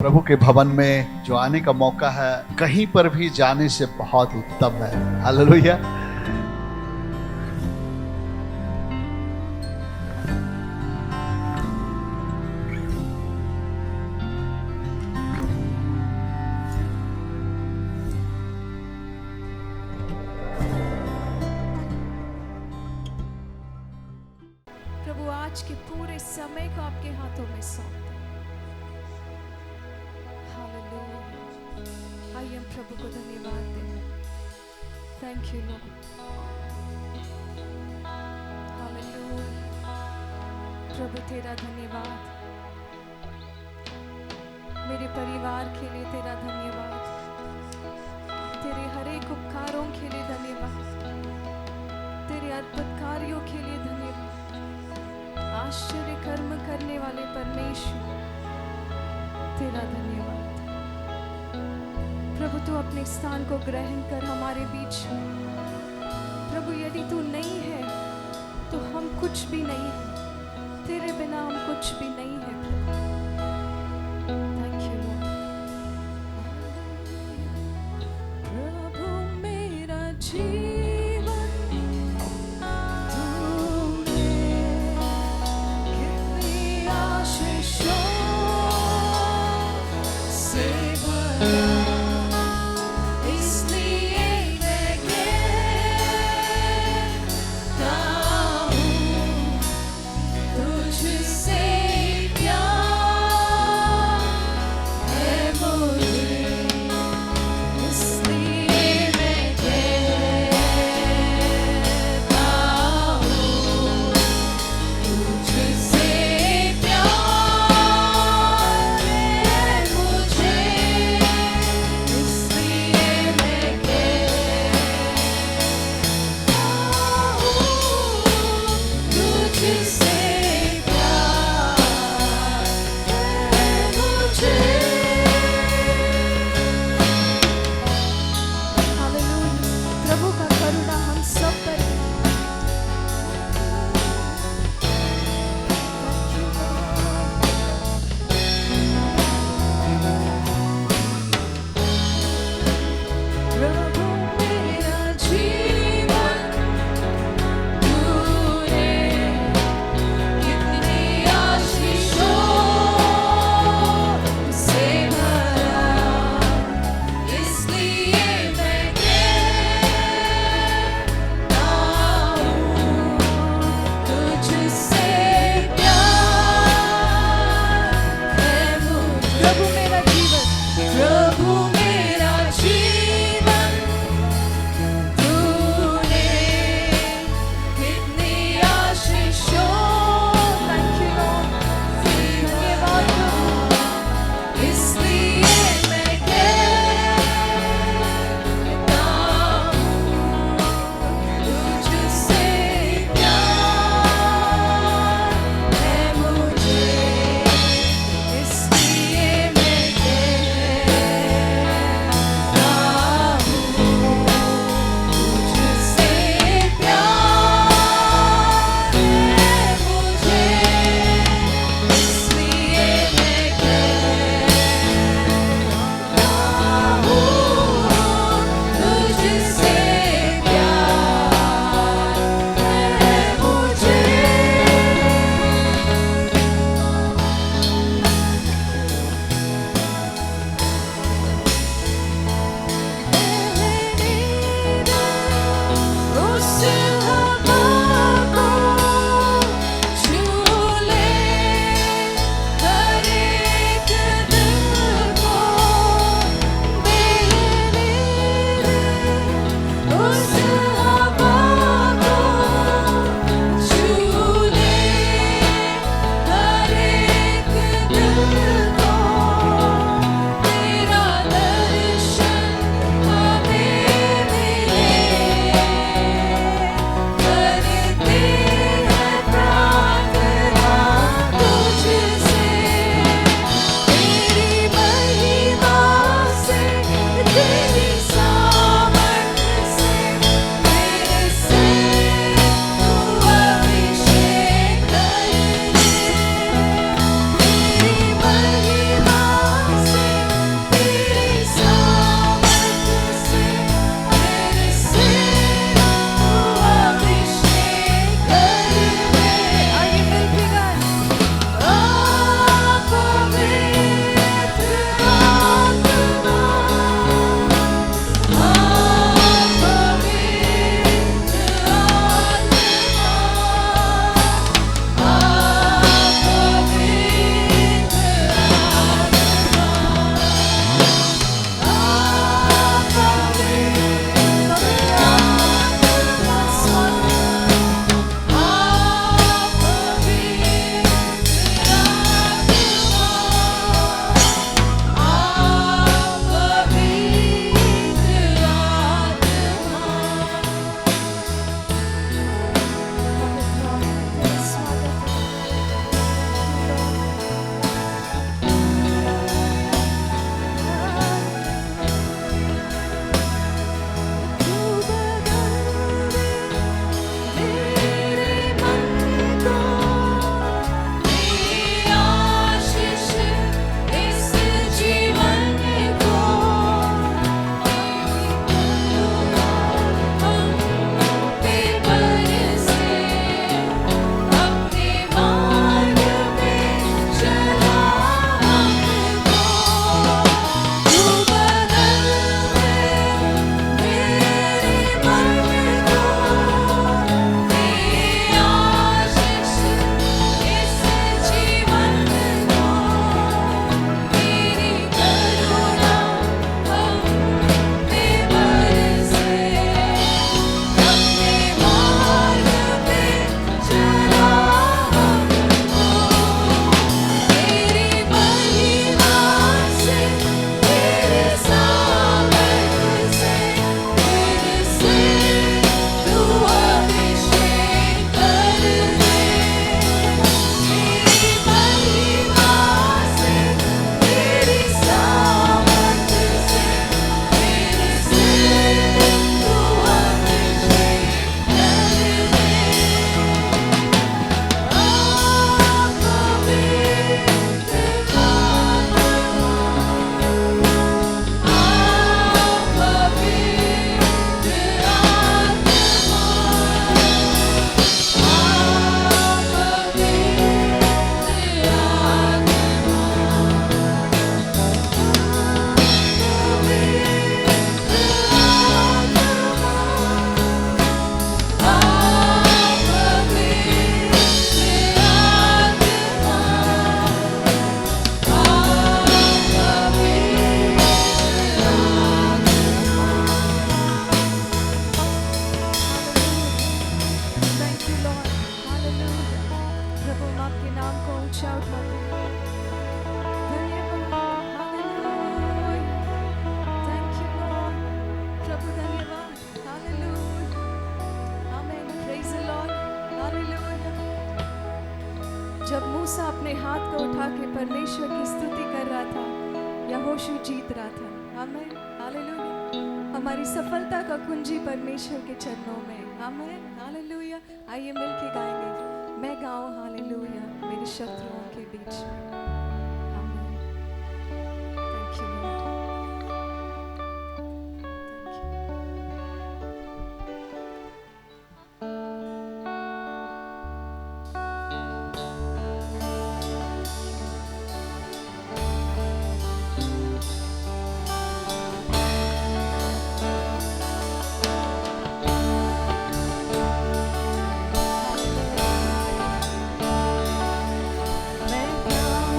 प्रभु के भवन में जो आने का मौका है, कहीं पर भी जाने से बहुत उत्तम है। हालेलुया। प्रभु आज के पूरे समय को आपके हाथों में सौंपते हैं। हालेलुया। आइए हम प्रभु को धन्यवाद दें। Thank you Lord. हालेलुया। प्रभु तेरा धन्यवाद, मेरे परिवार के लिए तेरा धन्यवाद, तेरे हर एक उपकारों के लिए धन्यवाद, तेरे अद्भुत कार्यों के लिए धन्यवाद। आश्चर्य कर्म करने वाले परमेश्वर, तेरा धन्यवाद। प्रभु तू अपने स्थान को ग्रहण कर हमारे बीच में। प्रभु यदि तू नहीं है तो हम कुछ भी नहीं है, तेरे बिना हम कुछ भी नहीं है। Thank you Lord. प्रभु मेरा जीवन अपने हाथ को उठा के परमेश्वर की स्तुति कर रहा था, यहोशू जीत रहा था। आमेन, हालेलुया। हमारी सफलता का कुंजी परमेश्वर के चरणों में। आमेन, हालेलुया। आइए मिलके गाएंगे, मैं गाऊं हालेलुया मेरे शत्रुओं के बीच में। आमेन। Thank you Lord. मैं गाऊं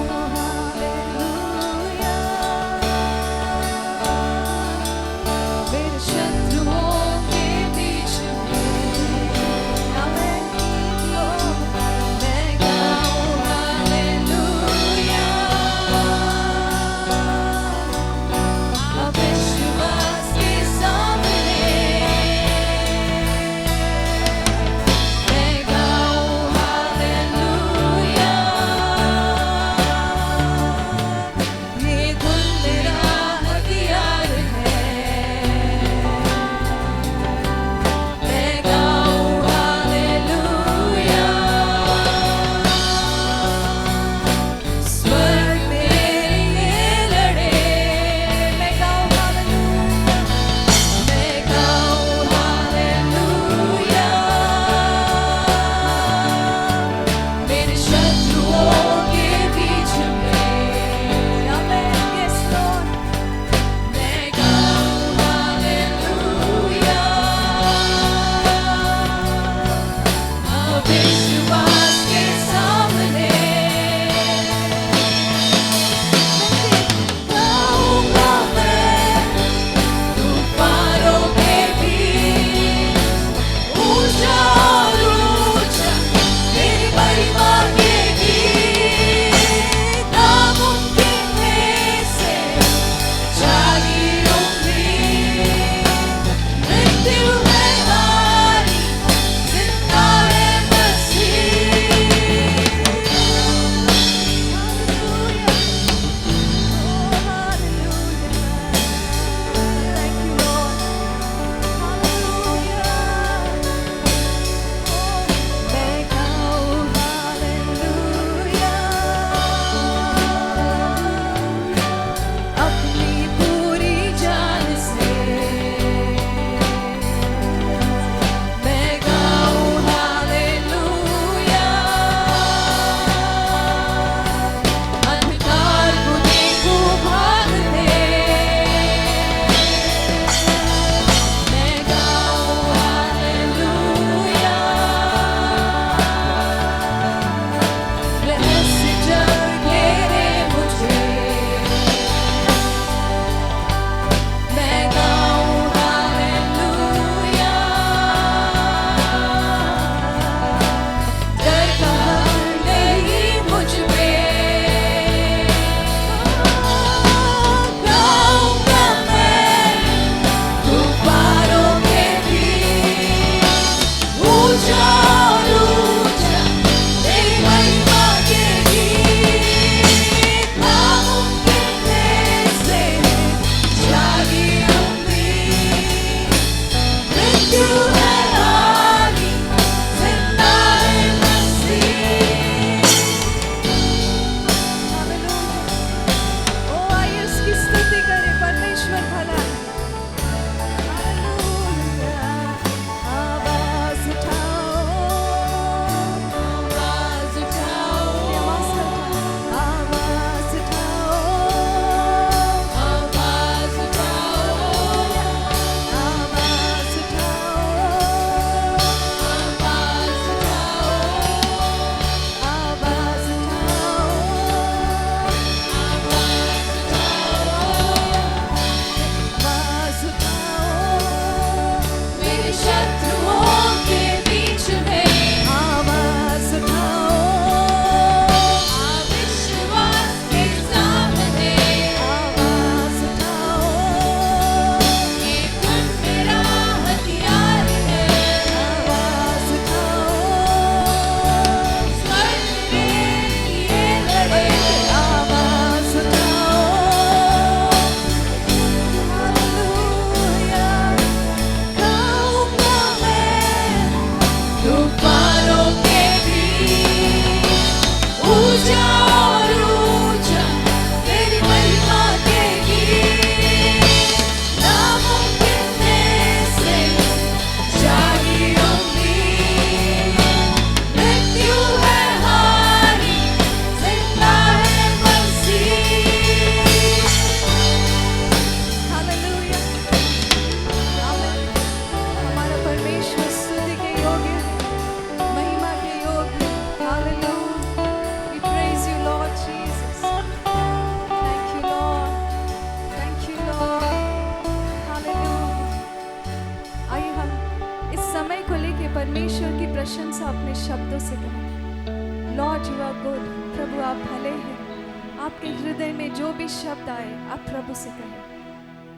आप भले हैं। आपके हृदय में जो भी शब्द आए आप प्रभु से कहें,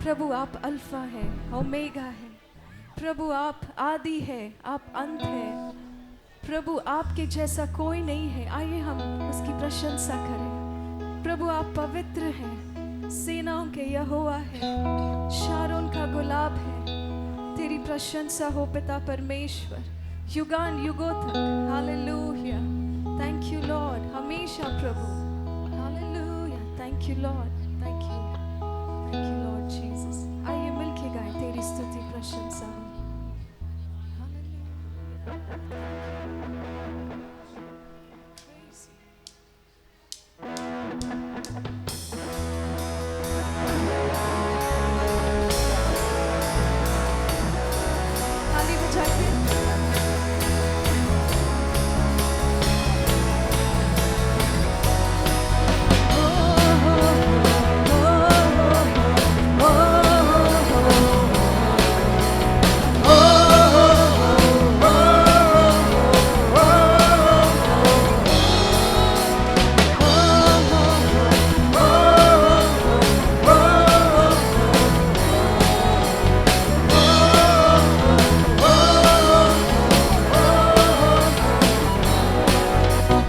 प्रभु आप अल्फा है, ओमेगा है, प्रभु आप आदि है, आप अंत है, प्रभु आपके जैसा कोई नहीं है। आइए हम उसकी प्रशंसा करें। प्रभु आप पवित्र हैं, सेनाओं के यहोवा है, शारोन का गुलाब है। तेरी प्रशंसा हो पिता परमेश्वर युगान युगों तक। हालेलुया, थैंक यू लॉर्ड, हमेशा प्रभु। Hallelujah, thank you Lord, thank you Lord Jesus. आइए मिलके गाएं, तेरी स्तुति प्रशंसा हो। ताली बजा के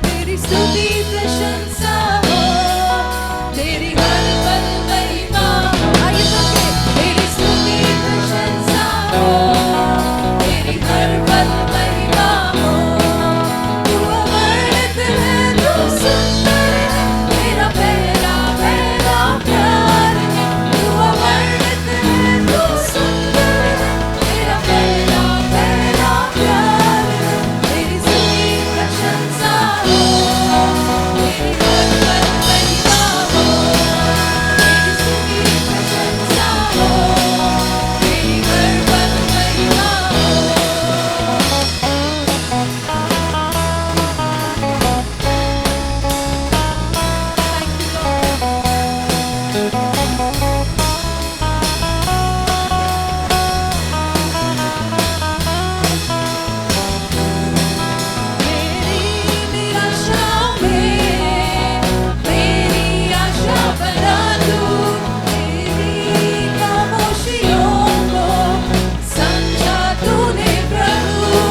तेरी स्तुति प्रशंसा हो, तेरी हर पल महिमा हो। आइए सबके, तेरी स्तुति प्रशंसा हो, तेरी हर पल महिमा हो। तू अमृत है, तू सुंदर है, तेरा पहला पहला प्यार है। तू अमृत है, तू सुंदर है, तेरा पहला पहला प्यार है। तेरी स्तुति प्रशंसा हो, तेरी हर पल महिमा हो। तेरी स्तुति प्रशंसा हो, तेरी हर पल महिमा हो। मेरी निराशाओं में मेरी आशा बना दूं, तेरी खामोशियों को समझा तूने प्रभु।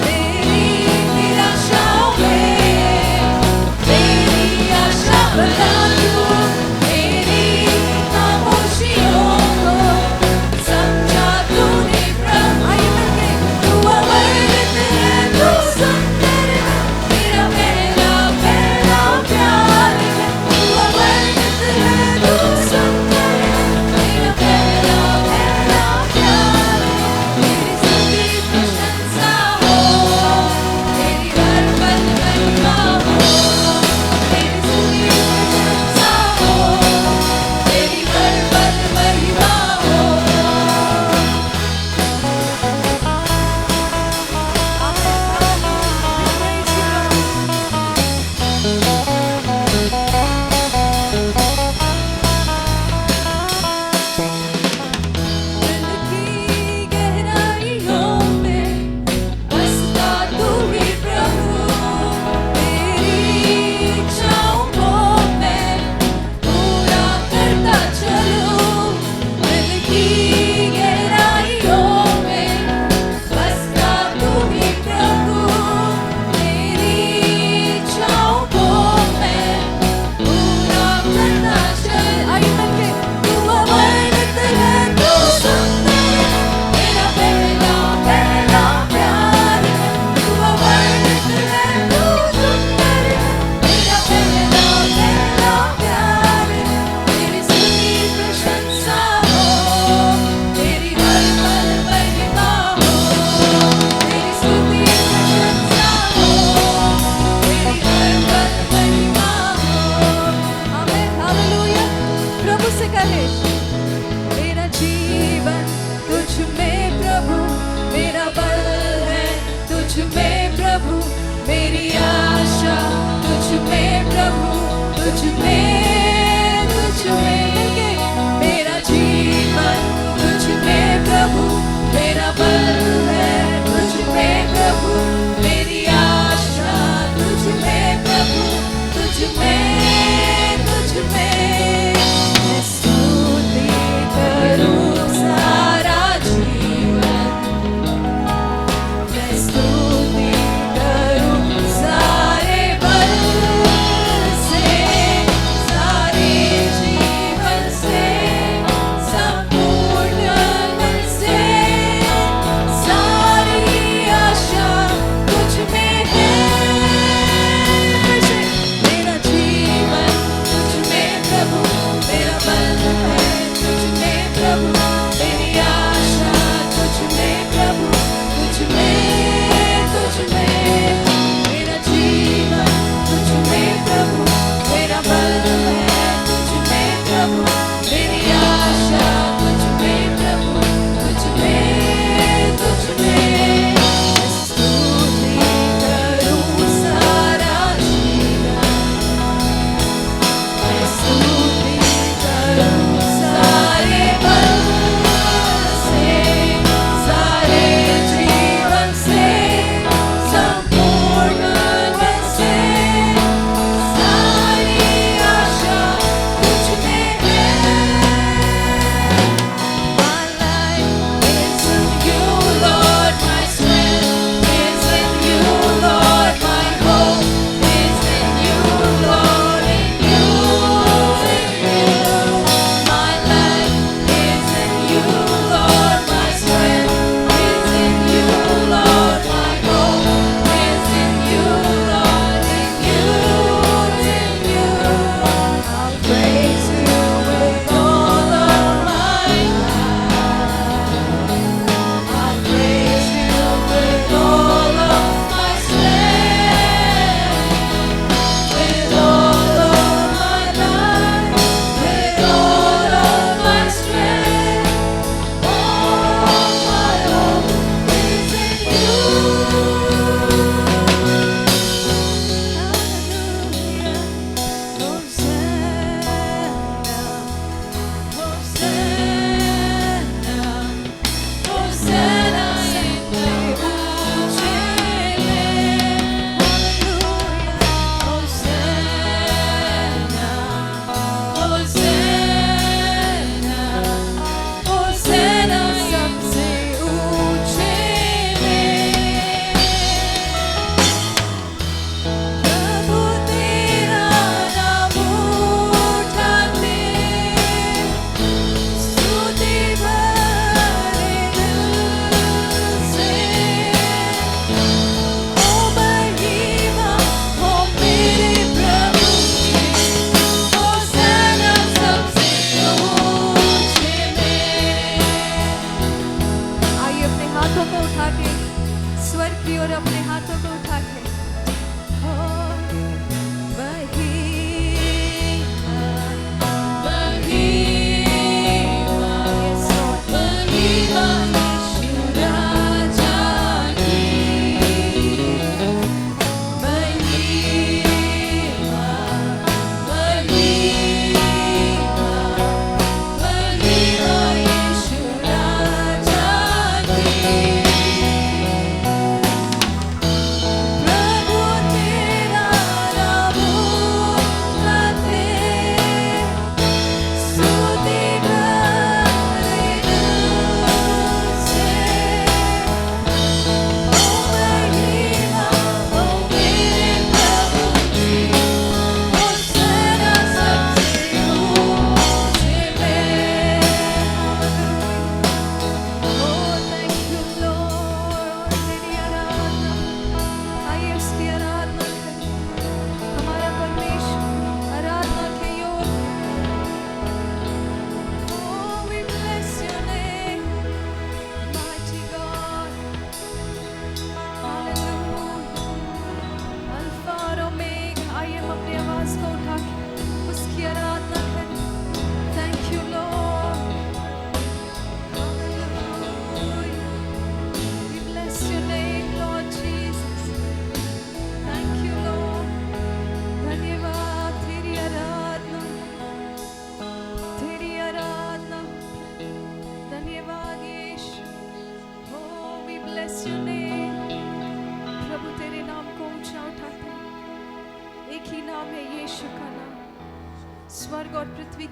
मेरी निराशाओं में मेरी आशा बना दूं, तेरी खामोशियों को समझा तूने प्रभु। आइए मिलके, तू अमृत है, तू सुंदर है, तेरा पहला पहला प्यार है। तू अमृत है, तू सुंदर है, तेरा पहला पहला प्यार है। तेरी स्तुति प्रशंसा हो, तेरी हर पल महिमा हो। तेरी स्तुति प्रशंसा हो, तेरी हर पल महिमा हो। दिल की गहराइयों में बसता तू ही प्रभु। तेरी इच्छाओं को मैं पूरा करता चलूं। दिल की गहराइयों में बसता तू ही प्रभु। तेरी इच्छाओं को मैं पूरा करता चल। आइए मिलके, तू अमृत है, तू सुंदर है, तेरा पहला पहला प्यार है। तू अमृत है, तू सुंदर है, तेरा पहला पहला प्यार है। तेरी स्तुति प्रशंसा हो, तेरी हर पल महिमा हो। तेरी स्तुति प्रशंसा हो, तेरी हर पल महिमा हो। आमीन, हालेलुया। प्रभु से कहे, मेरा जीवन तुझ में प्रभु, मेरा बल है तुझ में प्रभु, मेरी आशा तुझ में प्रभु, तुझ में, तुझ में। मेरा जीवन तुझ में प्रभु, मेरा बल है तुझ में प्रभु, मेरी आशा तुझ में प्रभु, तुझ में।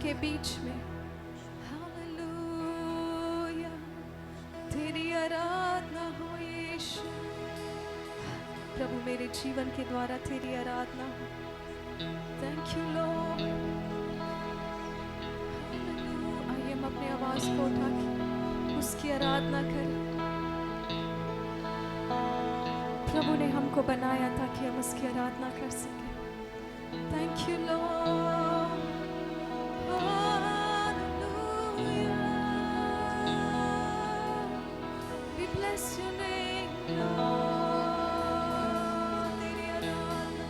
के बीच में। हालेलुया, तेरी आराधना हो यीशु। प्रभु मेरे जीवन के द्वारा तेरी आराधना हो। Thank you Lord. आइए हम अपनी आवाज को उठा के उसकी आराधना करें। प्रभु ने हमको बनाया ताकि हम उसकी आराधना कर सकें। Thank you Lord. Hallelujah, we bless your name lord. तेरी आराधना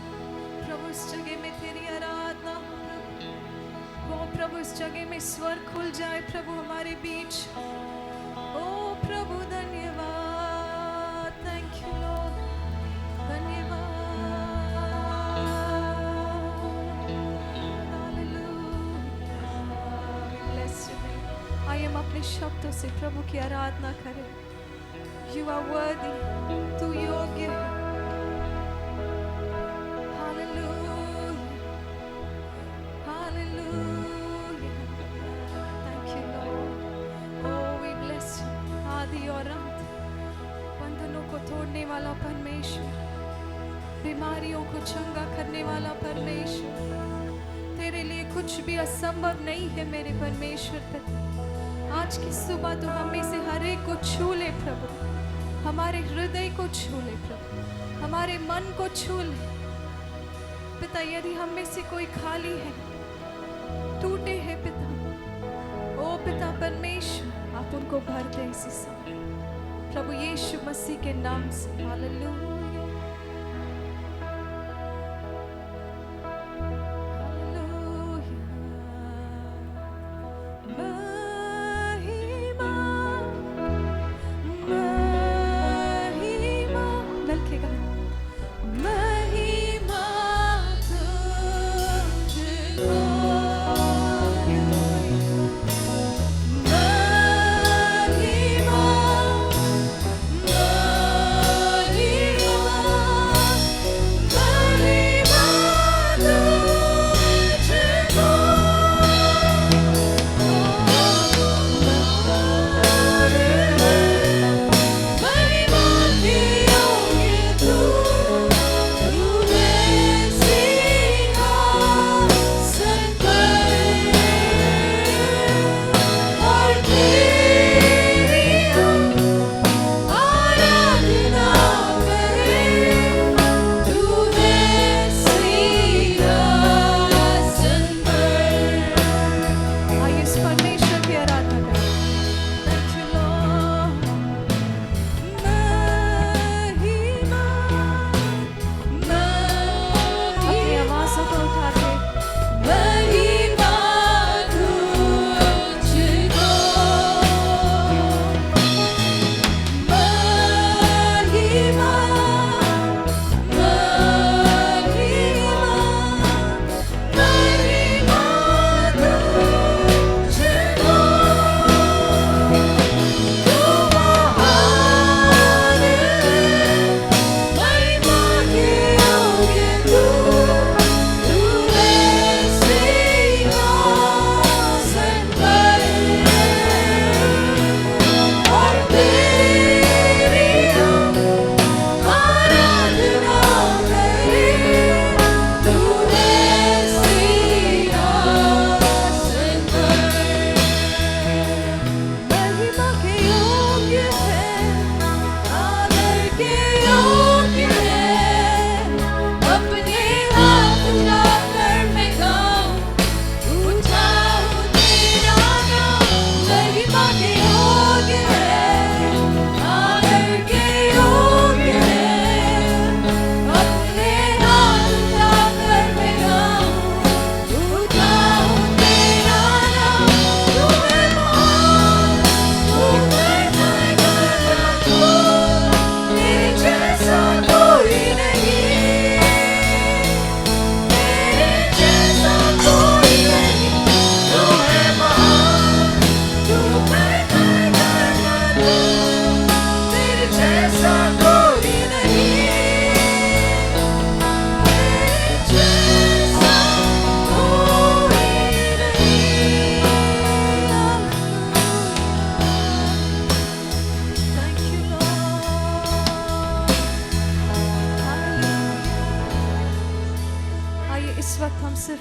प्रभु, इस जगह में तेरी आराधना हो प्रभु। वो प्रभु इस जगह में स्वर खुल जाए प्रभु हमारे बीच। ओ प्रभु धन्यवाद। थैंक यू लॉर्ड, धन्यवाद। Hallelujah, we bless you. आइए हम अपने शब्दों से प्रभु की आराधना करें। यू आर वर्दी, तू योग्य है। Hallelujah, hallelujah. Thank you lord. Oh we bless you. आदि और अंत, बंधनों को तोड़ने वाला परमेश्वर, बीमारियों को चंगा करने वाला परमेश्वर, तेरे लिए कुछ भी असंभव नहीं है मेरे परमेश्वर पिता। आज की सुबह तू हमें से हर एक को छू ले प्रभु, हमारे हृदय को छू ले प्रभु, हमारे मन को छू ले पिता। यदि हम में से कोई खाली है, टूटे हैं पिता, ओ पिता परमेश्वर, आप उनको भर दे इसी समय प्रभु यीशु मसीह के नाम से। हालेलुया,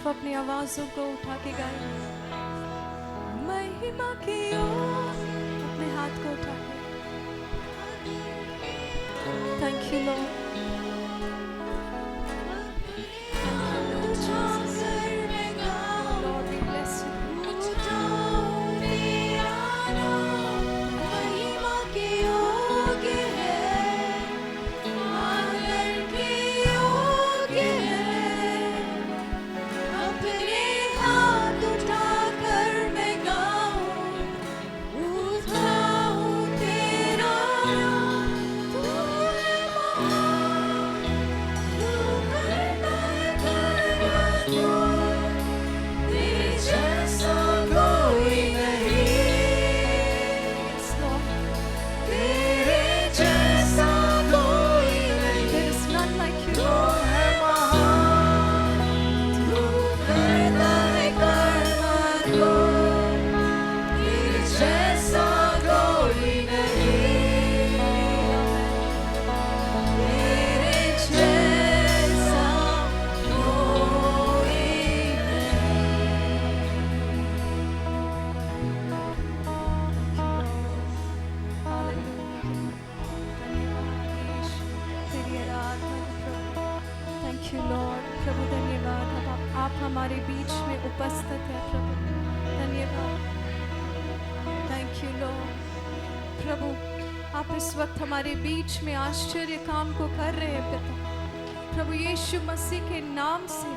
सिर्फ अपनी आवाजों को उठा के गाएं, महिमा की ओर अपने हाथ को उठा के। Thank you Lord. Lord, we bless you. प्रभु धन्यवाद, आप हमारे बीच में उपस्थित है प्रभु, धन्यवाद। Thank you Lord. प्रभु आप इस वक्त हमारे बीच में आश्चर्य काम को कर रहे हैं पिता। प्रभु यीशु मसीह के नाम से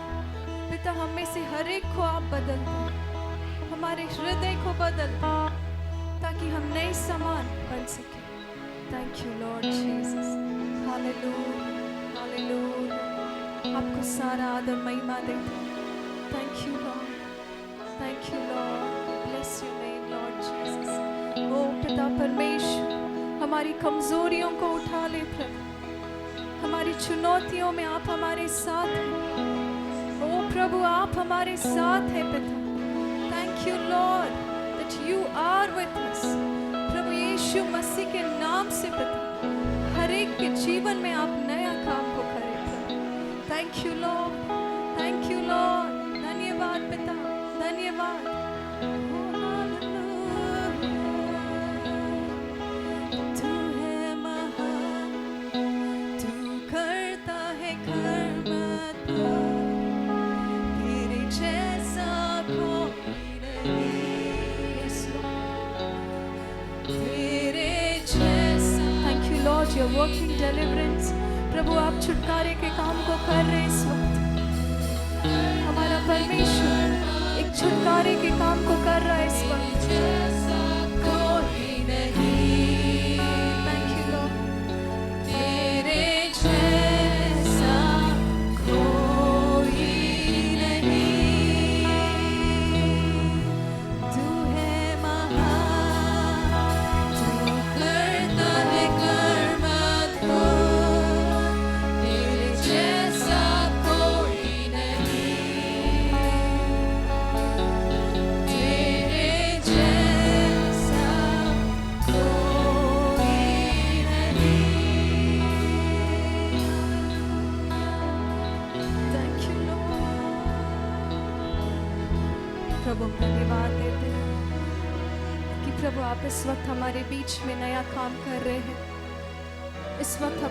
पिता हम में से हर एक को आप बदलते हैं, हमारे हृदय को बदलते हैं ताकि हम नए समान बन सके। Thank you Lord Jesus. Hallelujah hallelujah. आपको सारा आदर महिमा देते हैं। Thank you Lord, thank you Lord. Bless you name Lord Jesus. ओ पिता परमेश्वर हमारी कमजोरियों को उठा ले प्रभु, हमारी चुनौतियों में आप हमारे साथ हैं। ओ प्रभु आप हमारे साथ हैं पिता। Thank you Lord that you are with us. प्रभु यीशु मसीह के नाम से पिता हर एक के जीवन में आप नया काम को करें। Thank you Lord, thank you lord. धन्यवाद पिता, धन्यवाद। तू है महान, तू करता है कर्म अद्भुत, तेरे जैसा कोई नहीं, तेरे जैसा। Thank you Lord, you are working deliverance. प्रभु आप छुटकारे के काम को कर रहे हैं इस वक्त। हमारा परमेश्वर एक छुटकारे के काम को कर रहा है इस वक्त। कोई नहीं, थैंक यू लॉर्ड, तेरे जैसा कोई नहीं। तू है महान, तू करता है कर्म अद्भुत, प्रभु धन्यवाद देते हैं कि प्रभु आप इस वक्त हमारे बीच में नया काम कर रहे हैं। इस वक्त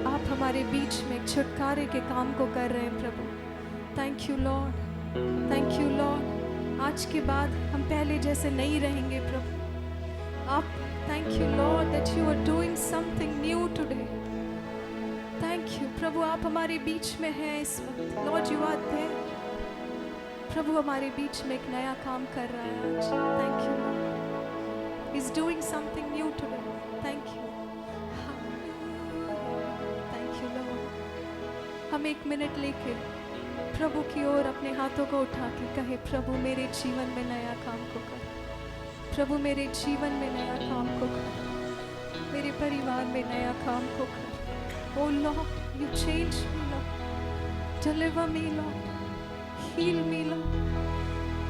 आप हमारे बीच में छुटकारे के काम को कर रहे हैं प्रभु। Thank you Lord, thank you Lord. आज के बाद हम पहले जैसे नहीं रहेंगे प्रभु। आप thank you Lord that you are doing something new today. Thank you प्रभु आप हमारे बीच में हैं इस वक्त। Lord you are there. प्रभु हमारे बीच में एक नया काम कर रहा है आज। Thank you Lord, he is doing something new today. Thank you, thank you Lord. हम एक मिनट लेके प्रभु की ओर अपने हाथों को उठा के कहे, प्रभु मेरे जीवन में नया काम को कर, प्रभु मेरे जीवन में नया काम को कर, मेरे परिवार में नया काम को कर। O Lord you change me Lord, deliver me Lord, heal me Lord,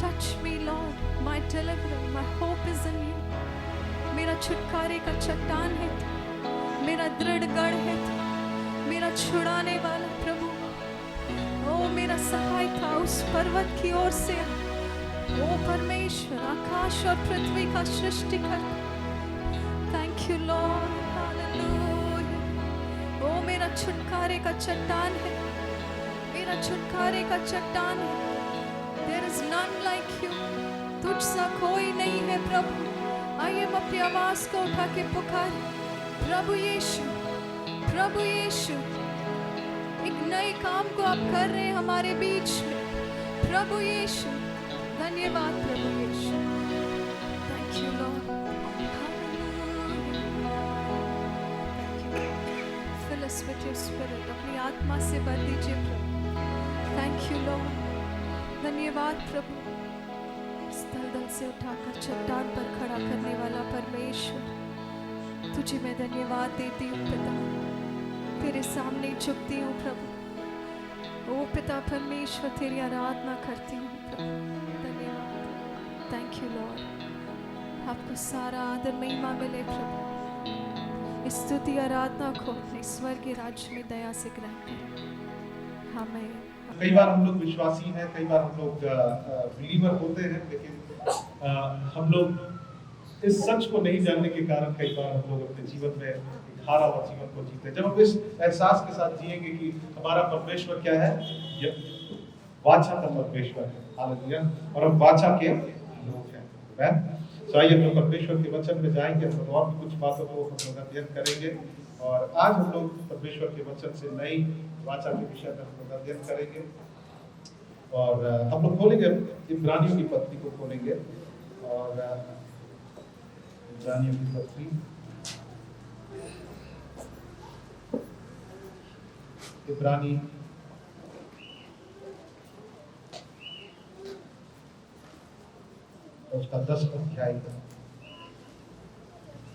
touch me Lord, my deliverer, my hope is in you। मेरा छुटकारे का चट्टान है तू, मेरा दृढ़ गढ़ है तू, मेरा छुड़ाने वाला प्रभु। ओ मेरा सहायता उस पर्वत की ओर से, ओ परमेश्वर आकाश और पृथ्वी का सृष्टिकर्ता। Thank you Lord, hallelujah. ओ मेरा छुटकारे का चट्टान है, मेरा छुटकारे का चट्टान है। There is none like you, तुझ सा कोई नहीं है प्रभु। आइए हम अपनी आवाज को उठा के पुकारें, प्रभु यीशु, प्रभु यीशु। एक नए काम को आप कर रहे हैं हमारे बीच में, प्रभु यीशु। धन्यवाद प्रभु यीशु, thank you Lord, fill us with your spirit, अपनी आत्मा से भर दीजिए प्रभु। थैंक यू लॉर्ड, धन्यवाद प्रभु। स्थल से उठाकर चट्टान पर खड़ा करने वाला परमेश्वर, तुझे मैं धन्यवाद देती हूँ पिता, तेरे सामने झुकती हूँ प्रभु। ओ पिता परमेश्वर, तेरी आराधना करती हूँ प्रभु। धन्यवाद, थैंक यू लॉर्ड। आपको सारा आदर महिमा मिले प्रभु। इस स्तुति आराधना को अपने स्वर्गीय राज्य में दया से ग्रहण करें। आमीन। कई बार हम लोग विश्वासी हैं, कई बार हम लोग बिलीवर होते हैं, लेकिन हम लोग इस सच को नहीं जानने के कारण कई बार हम लोग अपने जीवन में एक हारा हुआ जीवन को जीते हैं। जब हम इस एहसास के साथ जिएंगे कि हमारा परमेश्वर क्या है, ये वाचा का परमेश्वर है, हालेलुया, और हम वाचा के लोग हैं। तो आइए हम लोग परमेश्वर के वचन में जाएंगे, हम लोग और भी कुछ बातों को हम लोग अध्ययन करेंगे। और आज हम लोग परमेश्वर के वचन से नई वाचा के विषय में हम लोग अध्ययन करेंगे। और हम लोग खोलेंगे इब्रानियों की पत्री को खोलेंगे, और इब्रानियों की पत्री इब्रानी उसका 10 अध्याय।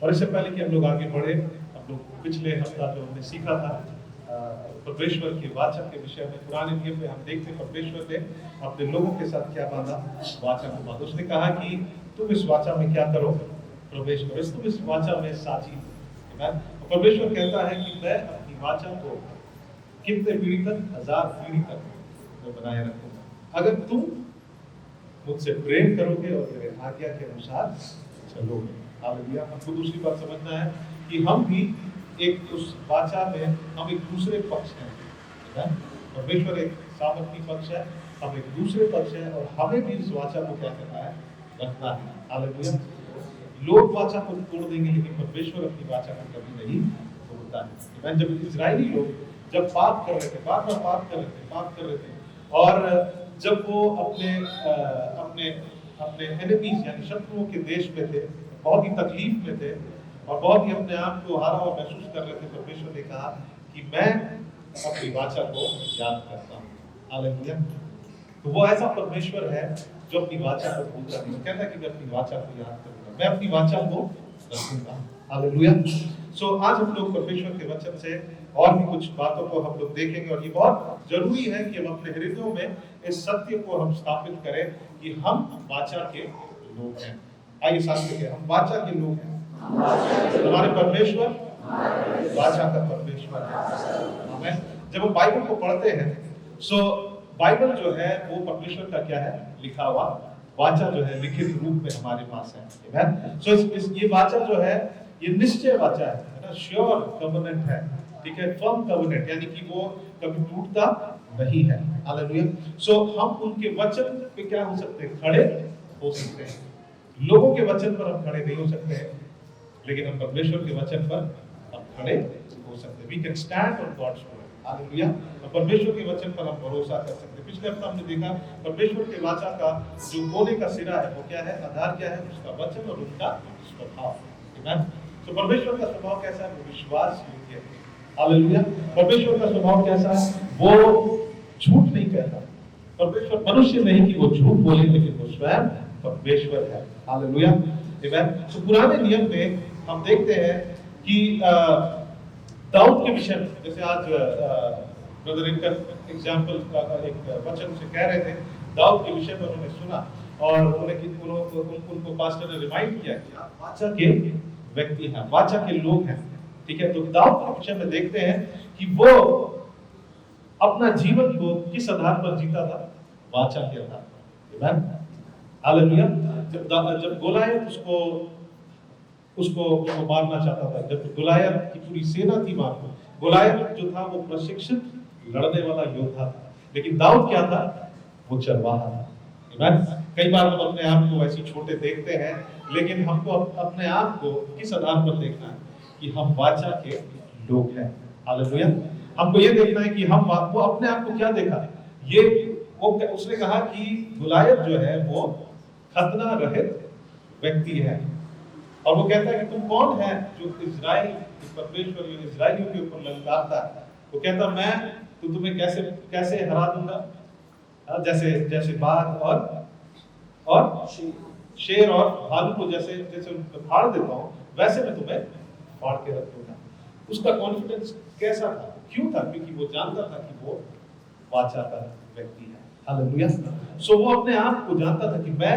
और इससे पहले कि हम लोग आगे बढ़े, हम लोग पिछले हफ्ता जो हमने सीखा था परमेश्वर के वाचा के विषय में, पुराने नियम में हम देखते हैं परमेश्वर ने अपने लोगों के साथ क्या बांधा, वाचा को बांधा। उसने कहा कि तुम इस वाचा में क्या करो, प्रवेश करो, तुम इस वाचा में साझी। परमेश्वर कहता है कि मैं अपनी वाचा को कितने पीढ़ी तक, 1000 पीढ़ी तक मैं बनाए रखूंगा, अगर तुम मुझसे प्रेम करोगे और मेरे आज्ञा के अनुसार चलोगे। हालेलुया। हमको दूसरी बात समझना है कि हम भी एक उस वाचा में, हम एक दूसरे पक्ष हैं। परमेश्वर एक सामर्थी पक्ष है, हम एक दूसरे पक्ष है, और हमें भी इस वाचा को क्या करना है, रखना है। हालेलुया। लोग वाचा को तोड़ देंगे, लेकिन परमेश्वर अपनी वाचा को कभी नहीं तोड़ता है। जब इजरायली लोग जब पाप कर रहे थे, बार बार पाप कर रहे थे, और जब वो अपने एनिमीज यानी शत्रुओं के देश में थे, बहुत ही तकलीफ में थे और बहुत ही अपने आप को हारा हुआ महसूस कर रहे थे, परमेश्वर ने कहा कि मैं अपनी वाचा को याद करता हूँ। हालेलुया। तो वो ऐसा परमेश्वर है जो अपनी वाचा को भूलता नहीं, कहता है कि मैं अपनी वाचा को याद करूंगा, मैं अपनी वाचा को रखूंगा। हालेलुया। सो आज हम लोग परमेश्वर के वचन से और भी कुछ बातों को हम लोग देखेंगे, और ये बहुत जरूरी है कि हम अपने हृदयों में इस सत्य को हम स्थापित करें कि हम वाचा के लोग हैं। आइए साथ में हम वाचा के लोग हैं। हमारे परमेश्वर वाचा का परमेश्वर है। आमीन। जब हम बाइबल को पढ़ते हैं, सो बाइबल जो है वो परमेश्वर का क्या है, लिखा हुआ वाचा जो है, लिखित रूप में हमारे पास है। आमीन। सो ये वाचा जो है, ये निश्चय वाचा है ना, श्योर कवनेंट है, ठीक है, फर्म कवनेंट, यानी कि वो कभी टूटता नहीं है। हालेलुया। सो हम उनके वचन पे क्या हो सकते हैं, खड़े हो सकते हैं। लोगों के वचन पर हम खड़े नहीं हो सकते हैं, लेकिन हम परमेश्वर के वचन पर हम खड़े हो सकते हैं। We can stand on God's word. Hallelujah. तो परमेश्वर के वचन पर हम भरोसा कर सकते हैं। पिछले हफ्ते हमने देखा परमेश्वर के वाचा का जो कोने का सिरा है वो क्या है, आधार क्या है, उसका वचन और उसका स्वभाव। आमीन। तो परमेश्वर का स्वभाव कैसा है, वो विश्वास योग्य है। हालेलुया। परमेश्वर का स्वभाव कैसा है, वो झूठ नहीं कहता। परमेश्वर मनुष्य नहीं कि वो झूठ बोले, लेकिन वो स्वयं परमेश्वर है। हालेलुया। आमीन। तो पुराने नियम में हम देखते हैं कि दाऊद के विषय में, जैसे आज ब्रदर इनकर एग्जाम्पल का एक वचन से कह रहे थे, दाऊद के विषय में उन्होंने सुना और उनको पास्टर ने रिमाइंड किया कि आप वाचा के व्यक्ति हैं, वाचा के लोग हैं, ठीक है। तो दाऊद के विषय में देखते हैं कि वो अपना जीवन को किस आधार पर जीता था? वाचा के आधार पर। आमीन, हालेलुया। जब गोलायत उसको मारना चाहता था, जब गोलायत की पूरी सेना थी वहां पर, गोलायत जो था वो प्रशिक्षित लड़ने वाला योद्धा था, लेकिन दाऊद क्या था? वो चरवाहा था। आमीन। कई बार हम अपने आप को ऐसे छोटे देखते हैं, लेकिन हमको अपने आप को किस आधार पर देखना है? कि हम वाचा के लोग हैं। हालेलुया। हमको ये देखना है कि हम वो अपने आप को क्या देखा? ये वो उसने कहा कि गोलायत जो है वो खतना रहित व्यक्ति है, और वो कहता है कि तुम कौन है जो इजराइल परमेश्वर इजराइलियों के ऊपर ललकारता है? वो कहता मैं तो तुम्हें कैसे हरा दूंगा, जैसे बाघ और शेर और भालू को जैसे फाड़ देता हूं, वैसे मैं तुम्हें फाड़ के रख दूंगा। उसका कॉन्फिडेंस कैसा था? क्यों था? क्योंकि वो जानता था कि वो वाचा का व्यक्ति है। हालेलुया। सो वो अपने आप को जानता था कि मैं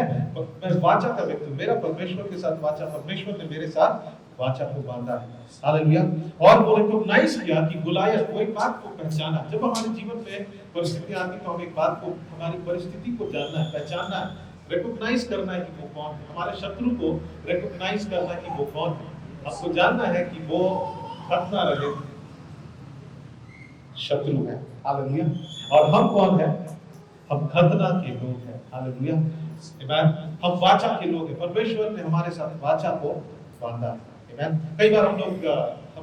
वाचा का व्यक्ति हूं, मेरा परमेश्वर के साथ वाचा, परमेश्वर ने मेरे साथ वाचा को बांधा है। हालेलुया। और वो रिकॉग्नाइज किया कि गोलायत, वो एक बात को पहचाना। जब हमारे जीवन में परिस्थितियां आती तो हम एक बात को, हमारी परिस्थिति को जानना है, पहचानना है, रिकॉग्नाइज करना है कि वो कौन है। हमारे शत्रु को रिकॉग्नाइज करना है कि वो कौन है। आपको जानना है कि वो खतना रहे शत्रु है। हालेलुया। और हम कौन है? हम खतना के लोग हैं। हालेलुया। आमीन। हम वाचा के लोग हैं। परमेश्वर ने हमारे साथ वाचा को बांधा है। आमीन। कई बार हम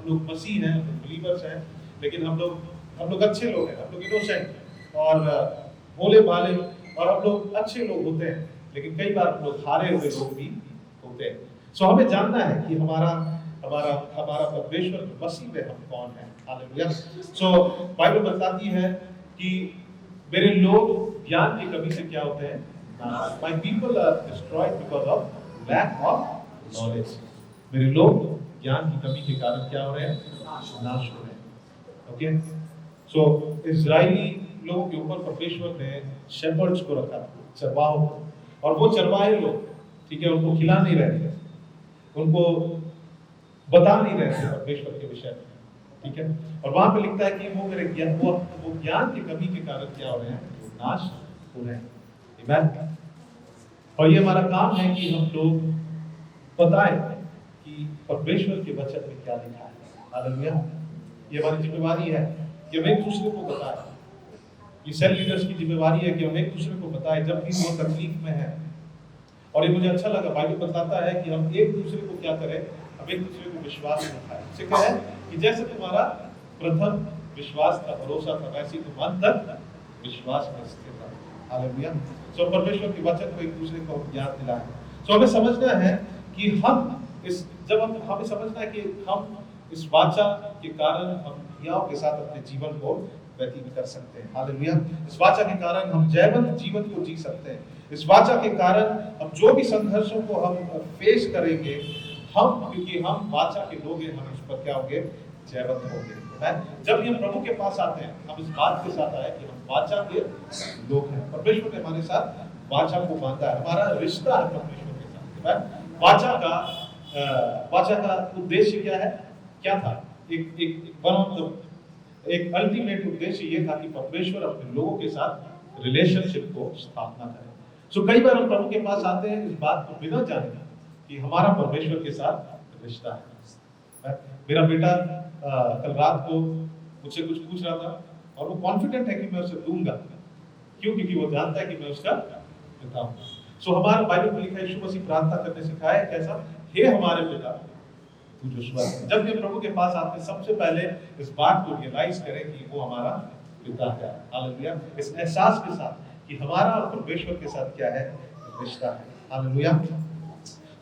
लोग मसीह हैं, बिलीवर्स हैं, लेकिन हम लोग अच्छे लोग हैं, हम लोग इनोसेंट और भोले भाले, और हम लोग अच्छे लोग होते हैं, लेकिन कई बार हम लोग हारे हुए लोग भी होते हैं। सो हमें जानना है कि हमारा परमेश्वर मसीह में हम कौन है। हालेलुया। सो बाइबल बताती है कि मेरे लोग ज्ञान की कमी से क्या होते हैं? My people are destroyed because of lack of knowledge. मेरे लोग ज्ञान की कमी के कारण क्या हो रहे हैं? नाश हो रहे हैं। ओके। सो इजराइली लोगों के ऊपर परमेश्वर ने शेपर्ड्स को रखा, चरवाहों को, और वो चरवाहे लोग, ठीक है, उनको खिला नहीं रहे थे, उनको बता नहीं रहे थे परमेश्वर के विषय में, ठीक है। और वहां पे लिखता है कि वो मेरे ज्ञान की कमी के कारण क्या हो रहे हैं? वो नाश हो रहे हैं। आमीन। और ये हमारा काम है कि हम लोग बताएं कि परमेश्वर के वचन में क्या लिखा है। हालेलुया। ये हमारी जिम्मेवारी है कि हम एक दूसरे को बताएं। ये सेल लीडर्स की जिम्मेवारी है कि हम एक दूसरे को बताएं जब भी वो तकलीफ में है। और ये मुझे अच्छा लगा, बाइबल बताता है कि हम एक दूसरे को क्या करें? हम एक दूसरे को विश्वास दिखाएं। इससे क्या है कि जैसे तुम्हारा प्रथम विश्वास था, भरोसा था, वैसे तुम अंत तक विश्वास में स्थिर रहो। हालेलुया। सो परमेश्वर के वचन को एक दूसरे को याद दिलाएं। सो हमें समझना है कि हमें समझना है कि हम इस वाचा के कारण हम दुनियाओं के साथ अपने जीवन को व्यतीत कर सकते हैं। हालेलुया। इस वाचा के कारण हम जयवंत जीवन को जी सकते हैं। इस वाचा के कारण हम जो भी संघर्षों को हम फेस करेंगे, क्योंकि हम वाचा के लोग हैं, हम उस पर क्या होंगे? जयवंत होंगे। जब भी हम प्रभु के पास आते हैं, हम इस बात के साथ आए कि हम वाचा के लोग हैं। परमेश्वर ने हमारे साथ वाचा को बांधा है, हमारा रिश्ता है परमेश्वर के साथ। वाचा का उद्देश्य क्या है? क्या था? एक अल्टीमेट उद्देश्य ये था कि परमेश्वर अपने लोगों के साथ रिलेशनशिप को स्थापना करे। सो कई बार हम प्रभु के पास आते हैं इस बात को बिना जाने कि हमारा परमेश्वर के साथ रिश्ता है। मेरा बेटा कल रात को मुझसे कुछ पूछ रहा था, और वो कॉन्फिडेंट है कि मैं उसे दूंगा। क्यों? क्योंकि वो जानता है कि मैं उसका पिता हूं। सो हमारा बाइबल में लिखा है, यीशु मसीह प्रार्थना करने सिखाया कैसा? हे हमारे पिता तू जो स्वर्ग में। जब भी प्रभु के पास आते हैं, सबसे पहले इस बात को रियलाइज करें कि वो हमारा पिता है। हालेलुया। इस एहसास के साथ कि हमारा और परमेश्वर के साथ क्या है? रिश्ता है। हालेलुया।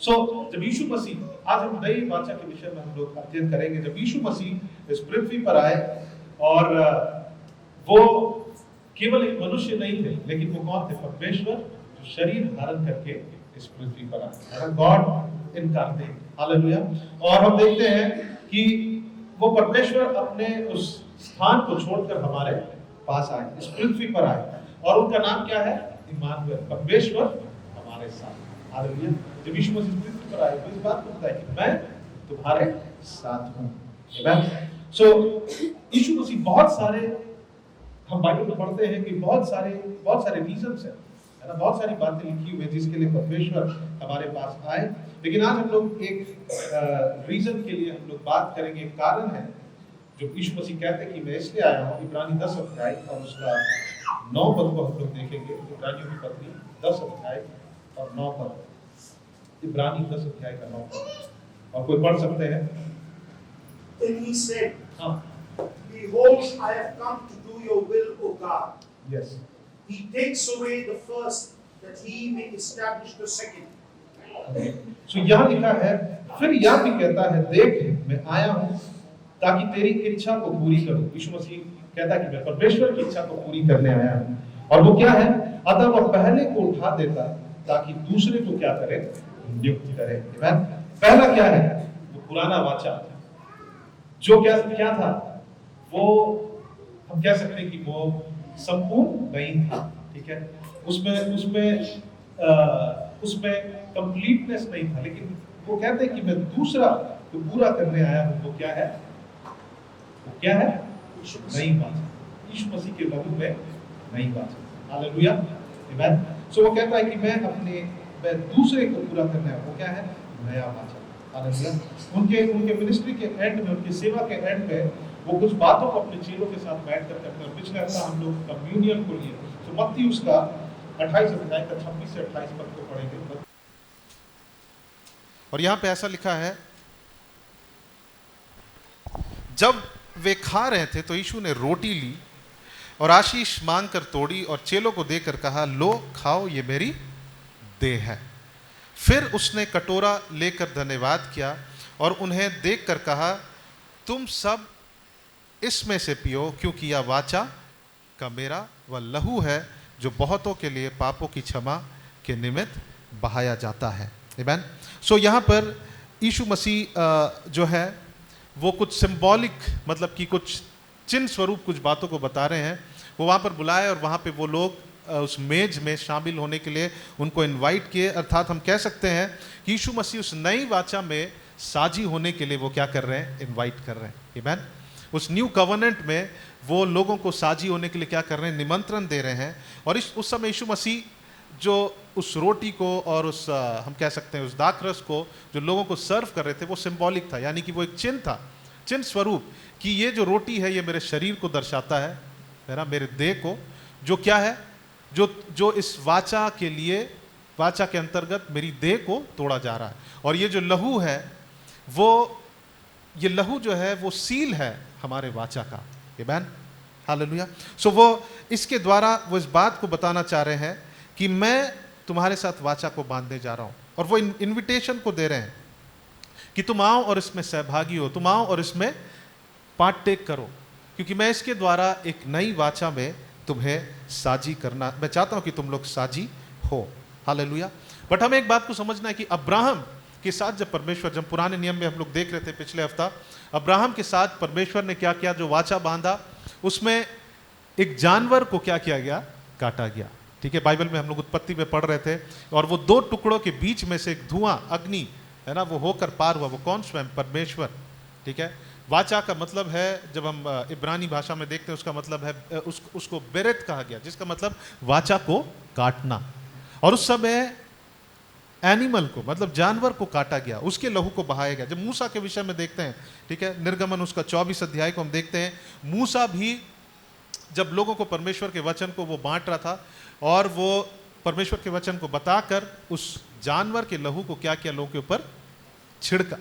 सो जब यीशु मसीह, आज हम नई वाचा के विषय में हम लोग अध्ययन करेंगे। जब यीशु मसीह इस पृथ्वी पर आए, और वो केवल एक मनुष्य नहीं थे, लेकिन वो कौन थे? परमेश्वर, जो शरीर धारण करके इस पृथ्वी पर आए, गॉड इनकार्नेट। हालेलुया। और हम देखते हैं कि वो परमेश्वर अपने उस स्थान को छोड़कर हमारे पास आए, इस पृथ्वी पर आए, और उनका नाम क्या है? इम्मानुएल, परमेश्वर हमारे साथ। हालेलुया। जब यीशु मसीह पृथ्वी पर आए तो इस बात को बताया कि मैं तुम्हारे साथ हूं। सो यीशु मसीह बहुत सारे हम बाइबल में पढ़ते हैं कि बहुत सारे रीजंस है ना, बहुत सारी बातें लिखी हुई है जिसके लिए परमेश्वर हमारे पास आए। लेकिन आज हम लोग एक रीजन के लिए हम लोग बात करेंगे, एक कारण है जो यीशु मसीह कहते हैं कि मैं इसलिए आया हूँ। इब्रानी 10 अध्याय और उसका 9 पद को हम लोग देखेंगे। इब्रानियों की पत्री 10 अध्याय और 9 पद। इब्रानी 10 अध्याय का 9 पद, और कोई पढ़ सकते हैं? Then he said, हाँ, Behold, I have come to do your will, O God. Yes. He takes away the first, that he may establish the second. सो यहाँ लिखा है, फिर यह भी कहता है, देख मैं आया हूँ ताकि तेरी इच्छा को पूरी करूं। यीशु मसीह कहता है कि मैं परमेश्वर की इच्छा को पूरी करने आया हूँ। और वो क्या है? अतः वह पहले को उठा देता ताकि दूसरे को क्या करे? नियुक्त करे। पहला क्या है? वो पुराना वाचा जो क्या था, वो हम कह सकते हैं कि वो संपूर्ण नहीं था, ठीक है, उसमें कंप्लीटनेस नहीं था। लेकिन वो कहते हैं कि मैं दूसरा जो पूरा करने आया हूं, वो क्या है? नई वाचा, यीशु मसीह के लहू में नई वाचा। हालेलुया, आमीन। सो वो कहता है कि मैं दूसरे को पूरा करने आया हूं। वो क्या है? नया वाचा। हालेलुया। उनके मिनिस्ट्री के एंड में, उनकी सेवा के एंड में वो कुछ बातों को अपने चेलों के साथ बैठ कर करते हैं। पिछले हफ्ता हम लोग कम्युनियन को लिए, तो मत्ती उसका 28 अध्याय का 26 से 28 पद को पढ़ेंगे। और यहां पे ऐसा लिखा है, जब वे खा रहे थे तो यीशु ने रोटी ली और आशीष मांगकर तोड़ी और चेलों को देकर कहा, लो खाओ, ये मेरी देह है। फिर उसने कटोरा लेकर धन्यवाद किया और उन्हें देखकर कहा, तुम सब इसमें से पियो, क्योंकि यह वाचा का मेरा वह लहू है जो बहुतों के लिए पापों की क्षमा के निमित्त बहाया जाता है। आमीन। सो यहाँ पर यीशु मसीह जो है वो कुछ सिंबॉलिक, मतलब कि कुछ चिन्ह स्वरूप कुछ बातों को बता रहे हैं। वो वहाँ पर बुलाए और वहाँ पे वो लोग उस मेज में शामिल होने के लिए उनको इनवाइट किए। अर्थात हम कह सकते हैं कि यीशु मसीह उस नई वाचा में साझी होने के लिए वो क्या कर रहे हैं? इनवाइट कर रहे हैं। आमीन। उस न्यू कवर्नेंट में वो लोगों को साझी होने के लिए क्या कर रहे हैं? निमंत्रण दे रहे हैं। और उस समय यीशु मसीह जो उस रोटी को और उस हम कह सकते हैं उस दाखरस को जो लोगों को सर्व कर रहे थे, वो सिंबॉलिक था, यानी कि वो एक चिन्ह था, चिन्ह स्वरूप कि ये जो रोटी है ये मेरे शरीर को दर्शाता है ना, मेरे देह को, जो क्या है, जो इस वाचा के लिए, वाचा के अंतर्गत मेरी देह को तोड़ा जा रहा है। और ये जो लहू है, वो ये लहू जो है वो सील है हमारे वाचा का। आमीन, हालेलुया। सो वो इसके द्वारा वो इस बात को बताना चाह रहे हैं कि मैं तुम्हारे साथ वाचा को बांधने जा रहा हूं। और वो इनविटेशन को दे रहे हैं कि तुम आओ और इसमें सहभागी हो, तुम आओ और इसमें पार्टेक करो, क्योंकि मैं इसके द्वारा एक नई वाचा में तुम्हें साझी करना, मैं चाहता हूं कि तुम लोग साझी हो। हालेलुया। बट हमें एक बात को समझना है कि अब्राहम के साथ जब परमेश्वर, जब पुराने नियम में हम लोग देख रहे थे पिछले हफ्ता, अब्राहम के साथ परमेश्वर ने क्या किया? जो वाचा बांधा उसमें एक जानवर को क्या किया गया? काटा गया। ठीक है, बाइबल में हम लोग उत्पत्ति में पढ़ रहे थे, और वो दो टुकड़ों के बीच में से एक धुआं, अग्नि है ना, वो होकर पार हुआ। वो कौन? स्वयं परमेश्वर। ठीक है, वाचा का मतलब है, जब हम इब्रानी भाषा में देखते हैं, उसका मतलब है उसको बेरेत कहा गया, जिसका मतलब वाचा को काटना। और उस समय एनिमल को, मतलब जानवर को काटा गया, उसके लहू को बहाया गया। जब मूसा के विषय में देखते हैं, ठीक है, निर्गमन उसका 24 अध्याय को हम देखते हैं, मूसा भी जब लोगों को परमेश्वर के वचन को वो बांट रहा था, और वो परमेश्वर के वचन को बताकर उस जानवर के लहू को क्या किया? लोगों के ऊपर छिड़का।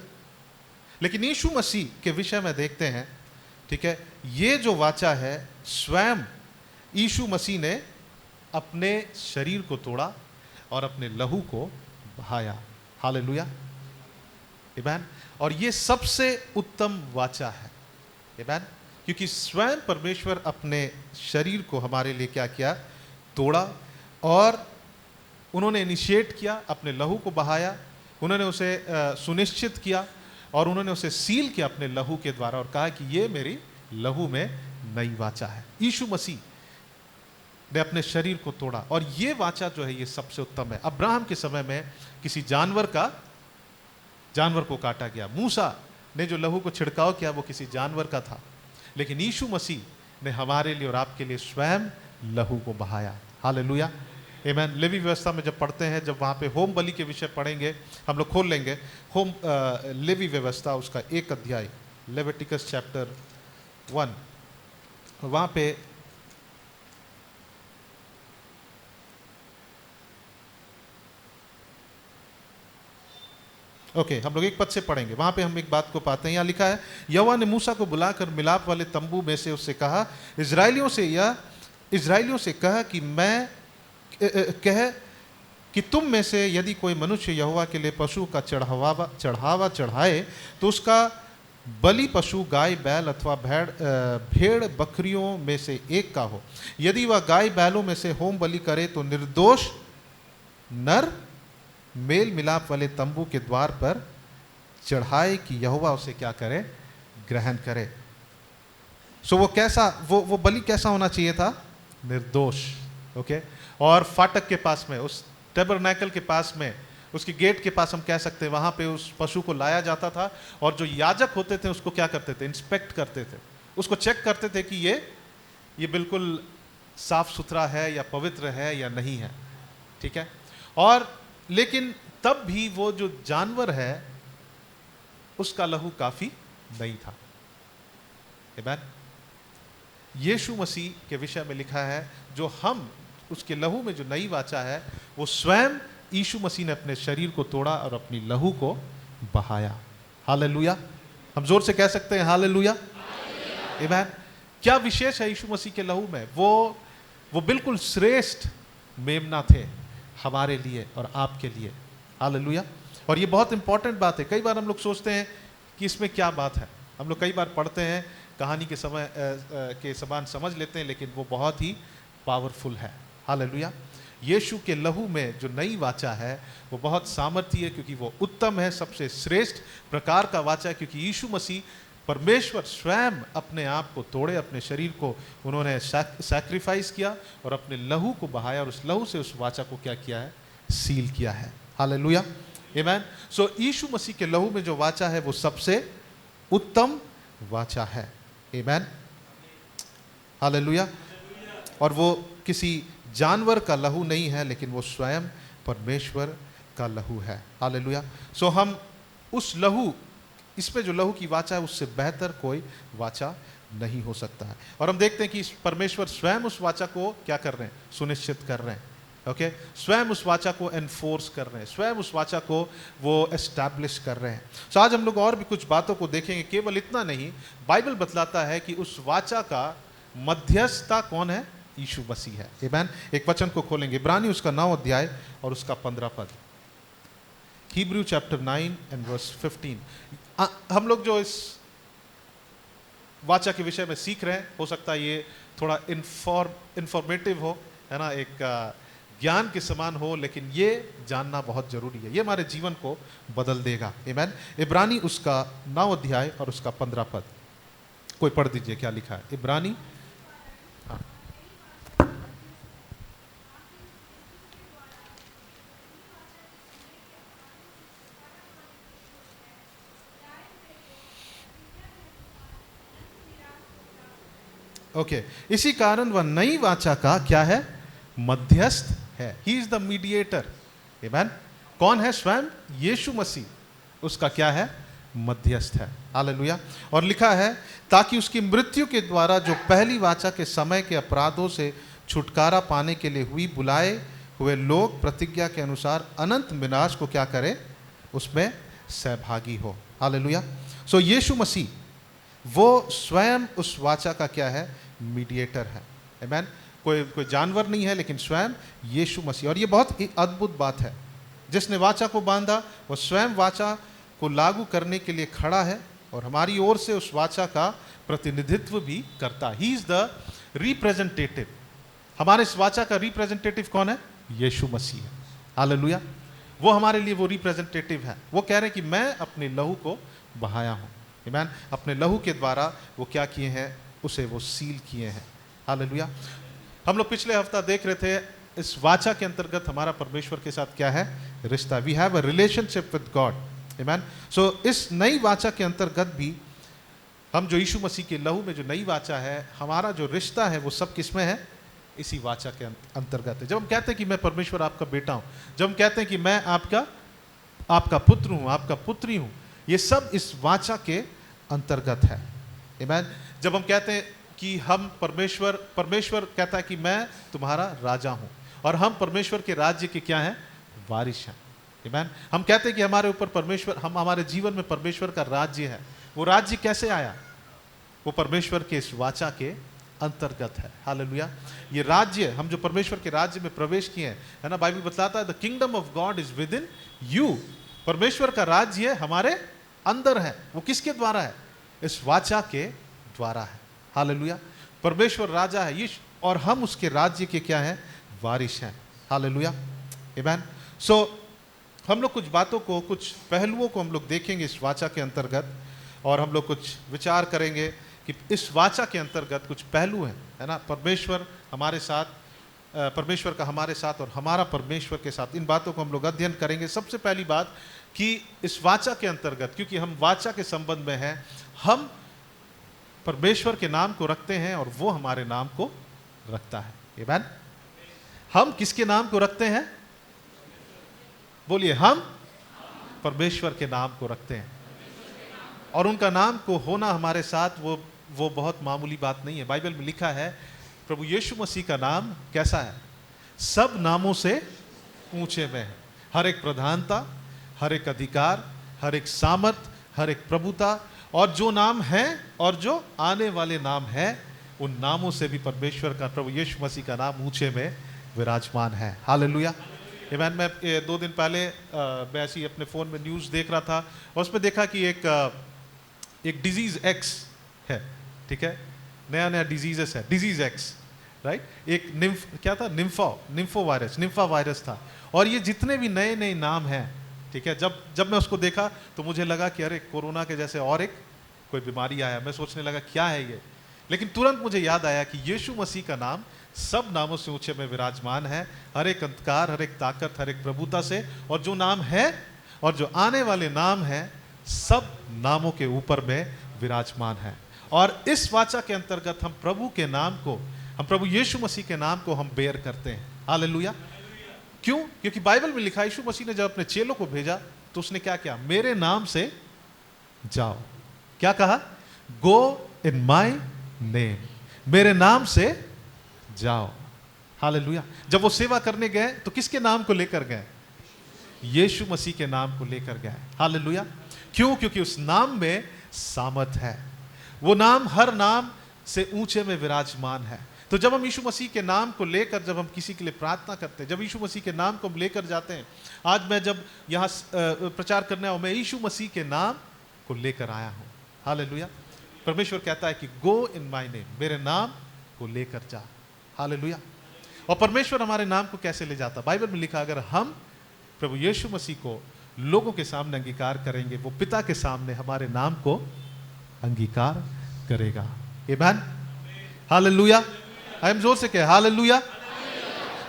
लेकिन यीशु मसीह के विषय में देखते हैं, ठीक है, ये जो वाचा है, स्वयं यीशु मसीह ने अपने शरीर को तोड़ा और अपने लहू को बहाया। हालेलुया, आमीन। और ये सबसे उत्तम वाचा है। आमीन। क्योंकि स्वयं परमेश्वर अपने शरीर को हमारे लिए क्या किया? तोड़ा, और उन्होंने इनिशिएट किया, अपने लहू को बहाया, उन्होंने उसे सुनिश्चित किया, और उन्होंने उसे सील किया अपने लहू के द्वारा, और कहा कि ये मेरी लहू में नई वाचा है। यीशु मसीह ने अपने शरीर को तोड़ा, और ये वाचा जो है ये सबसे उत्तम है। अब्राहम के समय में किसी जानवर को काटा गया, मूसा ने जो लहू को छिड़काव किया वो किसी जानवर का था, लेकिन यीशु मसीह ने हमारे लिए और आपके लिए स्वयं लहू को बहाया। हालेलुया, आमीन। लेवी व्यवस्था में जब पढ़ते हैं, जब वहाँ पे होम बलि के विषय पढ़ेंगे, हम लोग खोल लेंगे लेवी व्यवस्था उसका 1 अध्याय, लेविटिकस चैप्टर 1। वहाँ पे हम लोग 1 पद से पढ़ेंगे। वहाँ पे हम एक बात को पाते हैं, यहाँ लिखा है, यहोवा ने मूसा को बुलाकर मिलाप वाले तंबू में से उससे कहा, इजराइलियों से कह कि तुम में से यदि कोई मनुष्य यहोवा के लिए पशु का चढ़ावा चढ़ाए तो उसका बलि पशु गाय बैल अथवा भेड़ बकरियों में से एक का हो। यदि वह गाय बैलों में से होम बलि करे तो निर्दोष नर मेल मिलाप वाले तंबू के द्वार पर चढ़ाए कि यहोवा उसे क्या करे, ग्रहण करे। सो वो बलि कैसा होना चाहिए था? निर्दोष। और फाटक के पास में, उस टैबरनेकल के पास में, उसकी गेट के पास हम कह सकते हैं, वहां पे उस पशु को लाया जाता था और जो याजक होते थे उसको क्या करते थे? इंस्पेक्ट करते थे, उसको चेक करते थे कि ये बिल्कुल साफ सुथरा है या पवित्र है या नहीं है। ठीक है। और लेकिन तब भी वो जो जानवर है उसका लहू काफी नहीं था। आमीन। यीशु मसीह के विषय में लिखा है, जो हम उसके लहू में जो नई वाचा है, वो स्वयं यीशु मसीह ने अपने शरीर को तोड़ा और अपनी लहू को बहाया। हालेलुया। हम जोर से कह सकते हैं हालेलुया, आमीन। क्या विशेष है यीशु मसीह के लहू में? वो बिल्कुल श्रेष्ठ मेमना थे हमारे लिए और आपके लिए। हालेलुया। और ये बहुत इंपॉर्टेंट बात है। कई बार हम लोग सोचते हैं कि इसमें क्या बात है, हम लोग कई बार पढ़ते हैं, कहानी के समान समझ लेते हैं, लेकिन वो बहुत ही पावरफुल है। हालेलुया। यीशु के लहू में जो नई वाचा है वो बहुत सामर्थ्य है, क्योंकि वो उत्तम है, सबसे श्रेष्ठ प्रकार का वाचा है, क्योंकि यीशु मसीह परमेश्वर स्वयं अपने आप को तोड़े, अपने शरीर को उन्होंने सैक्रिफाइस किया और अपने लहू को बहाया और उस लहू से उस वाचा को क्या किया है? सील किया है। हालेलुया, आमीन। सो यीशु मसीह के लहू में जो वाचा है वो सबसे उत्तम वाचा है। आमीन, हालेलुया। और वो किसी जानवर का लहू नहीं है, लेकिन वो स्वयं परमेश्वर का लहू है। हालेलुया। सो हम उस लहू, इसमें जो लहू की वाचा है उससे बेहतर कोई वाचा नहीं हो सकता है। और हम देखते हैं कि परमेश्वर स्वयं उस वाचा को क्या कर रहे हैं? सुनिश्चित कर रहे हैं। स्वयं उस वाचा को एनफोर्स कर रहे हैं, स्वयं उस वाचा को वो एस्टैब्लिश कर रहे हैं। तो आज हम लोग और भी कुछ बातों को देखेंगे। केवल इतना नहीं, बाइबल बतलाता है कि उस वाचा का मध्यस्थता कौन है? यीशु मसीह है। आमीन। एक वचन को खोलेंगे, इब्रानी उसका 9 अध्याय और उसका 15 पद। Hebrew chapter 9 and verse 15। हम लोग जो इस वाचा के विषय में सीख रहे हैं, हो सकता है ये थोड़ा इंफॉर्मेटिव हो, है ना, एक ज्ञान के समान हो, लेकिन ये जानना बहुत जरूरी है। ये हमारे जीवन को बदल देगा। आमीन। इब्रानी उसका 9 अध्याय और उसका 15 पद। कोई पढ़ दीजिए क्या लिखा है। इब्रानी, हाँ, इसी कारण वह नई वाचा का क्या है? मध्यस्थ है। He is the mediator. आमीन। कौन है? स्वयं यीशु मसीह उसका क्या है? मध्यस्थ है। हालेलुया। और लिखा है, ताकि उसकी मृत्यु के द्वारा जो पहली वाचा के समय के अपराधों से छुटकारा पाने के लिए हुई, बुलाए हुए लोग प्रतिज्ञा के अनुसार अनंत विनाश को क्या करे? उसमें सहभागी हो। हालेलुया। सो यीशु मसीह वो स्वयं उस वाचा का क्या है? मीडिएटर है। आमीन। कोई जानवर नहीं है, लेकिन स्वयं यीशु मसीह। और ये बहुत ही अद्भुत बात है, जिसने वाचा को बांधा वो स्वयं वाचा को लागू करने के लिए खड़ा है और हमारी ओर से उस वाचा का प्रतिनिधित्व भी करता है। He is the representative. हमारे इस वाचा का रिप्रेजेंटेटिव कौन है? यीशु मसीह है। हालेलुया। वो हमारे लिए वो रिप्रेजेंटेटिव है। वो कह रहे हैं कि मैं अपने लहू को बहाया हूँ। आमीन। अपने लहू के द्वारा वो क्या किए हैं? उसे वो सील किए हैं। हालेलुया। हम लोग पिछले हफ्ता देख रहे थे, इस वाचा के अंतर्गत हमारा परमेश्वर के साथ क्या है? रिश्ता। We have a relationship with God. Amen. So इस नई वाचा के अंतर्गत भी हम जो यीशु मसीह के लहू में जो नई वाचा है, हमारा जो रिश्ता है वो सब किस में है? इसी वाचा के अंतर्गत है। जब हम कहते हैं कि मैं परमेश्वर आपका बेटा हूं, जब हम कहते हैं कि मैं आपका पुत्र हूं, आपका पुत्री हूं, ये सब इस वाचा के अंतर्गत है। आमीन। जब हम कहते हैं कि हम परमेश्वर कहता है कि मैं तुम्हारा राजा हूं, और हम परमेश्वर के राज्य के क्या हैं? वारिस हैं। आमीन। हम कहते हैं कि हमारे ऊपर परमेश्वर, हमारे जीवन में परमेश्वर का राज्य है। वो राज्य कैसे आया? वो परमेश्वर के इस वाचा के अंतर्गत है। हालेलुया। ये राज्य, हम जो परमेश्वर के राज्य में प्रवेश किए हैं, है ना, बाइबल बताता है the kingdom of God is with in you. परमेश्वर का राज्य हमारे अंदर है। वो किसके द्वारा है? इस वाचा के द्वारा है। हालेलुया। परमेश्वर राजा है, और हम उसके राज्य के क्या हैं? वारिस हैं। हालेलुया। आमीन। सो हम लोग कुछ बातों को, कुछ पहलुओं को हम लोग देखेंगे इस वाचा के अंतर्गत, और हम लोग कुछ विचार करेंगे कि इस वाचा के अंतर्गत कुछ पहलू हैं, है ना, परमेश्वर हमारे साथ, परमेश्वर का हमारे साथ और हमारा परमेश्वर के साथ, इन बातों को हम लोग अध्ययन करेंगे। सबसे पहली बात कि इस वाचा के अंतर्गत, क्योंकि हम वाचा के संबंध में हैं, हम परमेश्वर के नाम को रखते हैं और वो हमारे नाम को रखता है। आमीन। हम किसके नाम को रखते हैं? बोलिए, हम परमेश्वर के नाम को रखते हैं, और उनका नाम को होना हमारे साथ वो बहुत मामूली बात नहीं है। बाइबल में लिखा है प्रभु यीशु मसीह का नाम कैसा है? सब नामों से ऊंचे में है। हर एक प्रधानता, हर एक अधिकार, हर एक सामर्थ, हर एक प्रभुता, और जो नाम है और जो आने वाले नाम है, उन नामों से भी परमेश्वर का, प्रभु यीशु मसीह का नाम ऊंचे में विराजमान है। हालेलुया। आमीन। मैं 2 दिन पहले मैं ऐसी अपने फ़ोन में न्यूज़ देख रहा था, और उसमें देखा कि एक डिजीज़ एक्स है, ठीक है, नया डिजीज़ है, डिजीज़ एक्स, राइट। एक क्या था? निम्फा वायरस था, और ये जितने भी नए नाम हैं, ठीक है, जब मैं उसको देखा तो मुझे लगा कि अरे कोरोना के जैसे और एक कोई बीमारी आया। मैं सोचने लगा क्या है ये, लेकिन तुरंत मुझे याद आया कि यीशु मसीह का नाम सब नामों से ऊंचे में विराजमान है, हर एक अंधकार, हर एक ताकत, हर एक प्रभुता से, और जो नाम है और जो आने वाले नाम है, सब नामों के ऊपर में विराजमान है। और इस वाचा के अंतर्गत हम प्रभु के नाम को, हम प्रभु यीशु मसीह के नाम को हम बेयर करते हैं। हालेलुया। क्यों? क्योंकि बाइबल में लिखा है यीशु मसीह ने जब अपने चेलों को भेजा तो उसने क्या किया? मेरे नाम से जाओ। क्या कहा? गो इन माय नेम, मेरे नाम से जाओ। हालेलुया। जब वो सेवा करने गए तो किसके नाम को लेकर गए? यीशु मसीह के नाम को लेकर गए। हालेलुया। क्यों? क्योंकि उस नाम में सामर्थ है। वो नाम हर नाम से ऊंचे में विराजमान है। तो जब हम यीशु मसीह के नाम को लेकर, जब हम किसी के लिए प्रार्थना करते हैं, जब यीशु मसीह के नाम को हम लेकर जाते हैं, आज मैं जब यहाँ प्रचार करने आऊँ, मैं यीशु मसीह के नाम को लेकर आया हूँ। हालेलुया। परमेश्वर कहता है कि गो इन माय नेम, मेरे नाम को लेकर जा। हालेलुया। और परमेश्वर हमारे नाम को कैसे ले जाता? बाइबल में लिखा, अगर हम प्रभु यीशु मसीह को लोगों के सामने अंगीकार करेंगे, वो पिता के सामने हमारे नाम को अंगीकार करेगा। आमीन। हालेलुया। हम जोर से कहें हालेलुया।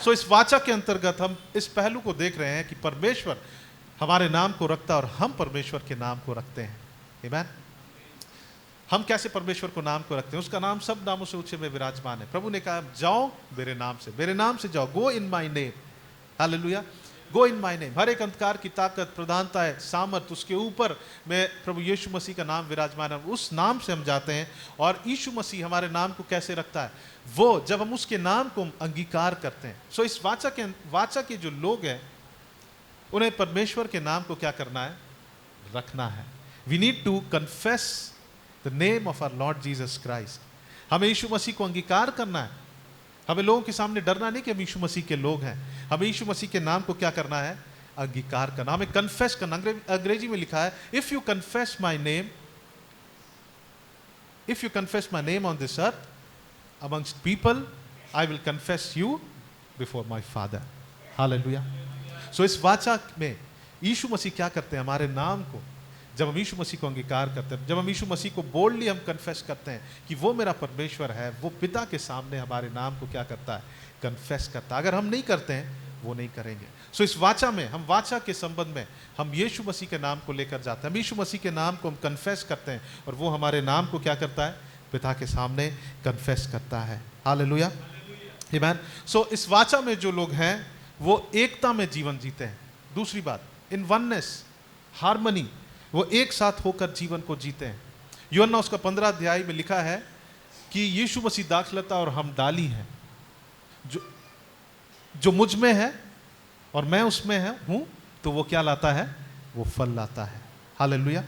सो इस वाचा के अंतर्गत हम इस पहलू को देख रहे हैं कि परमेश्वर हमारे नाम को रखता है और हम परमेश्वर के नाम को रखते हैं। आमीन। हम कैसे परमेश्वर को नाम को रखते हैं? उसका नाम सब नामों से ऊंचे में विराजमान है। प्रभु ने कहा जाओ मेरे नाम से जाओ, go in my name. Hallelujah. Go in my name. हर एक अंधकार की ताकत, प्रधानता है, सामर्थ, उसके ऊपर में प्रभु यीशु मसीह का नाम विराजमान है। उस नाम से हम जाते हैं, और यीशु मसीह हमारे नाम को कैसे रखता है? वो जब हम उसके नाम को अंगीकार करते हैं। सो इस वाचा के जो लोग हैं, उन्हें परमेश्वर के नाम को क्या करना है? रखना है। We need to confess the name of our lord Jesus Christ. हमें यीशु मसीह को अंगीकार करना है। हमें लोगों के सामने डरना नहीं कि हम यीशु मसीह के लोग हैं। हमें यीशु मसीह के नाम को क्या करना है? अंगीकार करना। हमें कन्फेस करना। अंग्रेजी में लिखा है, if you confess my name on this earth amongst people, I will confess you before my Father. Hallelujah. So इस वाचा में यीशु मसीह क्या करते हैं? हमारे नाम को, जब हम यीशु मसीह को अंगीकार करते हैं, जब हम यीशु मसीह को बोल्डली हम कन्फेस करते हैं कि वो मेरा परमेश्वर है, वो पिता के सामने हमारे नाम को क्या करता है? कन्फेस करता है। अगर हम नहीं करते हैं वो नहीं करेंगे। सो इस वाचा में, हम वाचा के संबंध में हम यीशु मसीह के नाम को लेकर जाते हैं, हम यीशु मसीह के नाम को हम कन्फेस करते हैं और वो हमारे नाम को क्या करता है, पिता के सामने कन्फेस करता है। हालेलुया, आमीन। सो इस वाचा में जो लोग हैं वो एकता में जीवन जीते हैं। दूसरी बात, इन वननेस, हार्मनी, वो एक साथ होकर जीवन को जीते हैं। यूहन्ना उसका 15 अध्याय में लिखा है कि यीशु मसीह दाखलता और हम डाली हैं, जो मुझ में है और मैं उसमें हूं, तो वो क्या लाता है, वो फल लाता है। हालेलुया।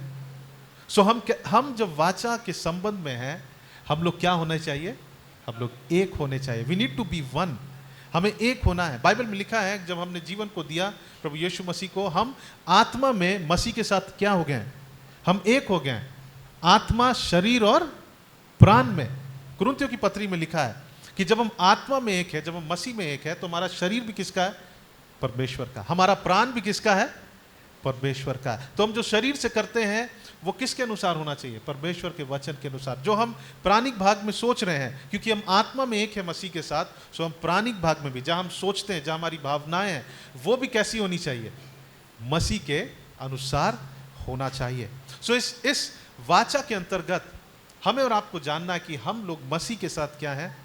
सो हम जब वाचा के संबंध में हैं, हम लोग क्या होने चाहिए, हम लोग एक होने चाहिए। We need to be one, हमें एक होना है। बाइबल में लिखा है जब हमने जीवन को दिया प्रभु यीशु मसीह को, हम आत्मा में मसीह के साथ क्या हो गए हैं, हम एक हो गए हैं, आत्मा, शरीर और प्राण में। कुरिन्थियों की पत्री में लिखा है कि जब हम आत्मा में एक है, जब हम मसीह में एक है, तो हमारा शरीर भी किसका है, परमेश्वर का। हमारा प्राण भी किसका है, परमेश्वर का है। तो हम जो शरीर से करते हैं वो किसके अनुसार होना चाहिए, परमेश्वर के वचन के अनुसार। जो हम प्राणिक भाग में सोच रहे हैं, क्योंकि हम आत्मा में एक है मसीह के साथ, सो हम प्राणिक भाग में भी जहां हम सोचते हैं, जहां हमारी भावनाएं हैं, वो भी कैसी होनी चाहिए, मसीह के अनुसार होना चाहिए। सो इस वाचा के अंतर्गत हमें और आपको जानना है कि हम लोग मसीह के साथ क्या हैं,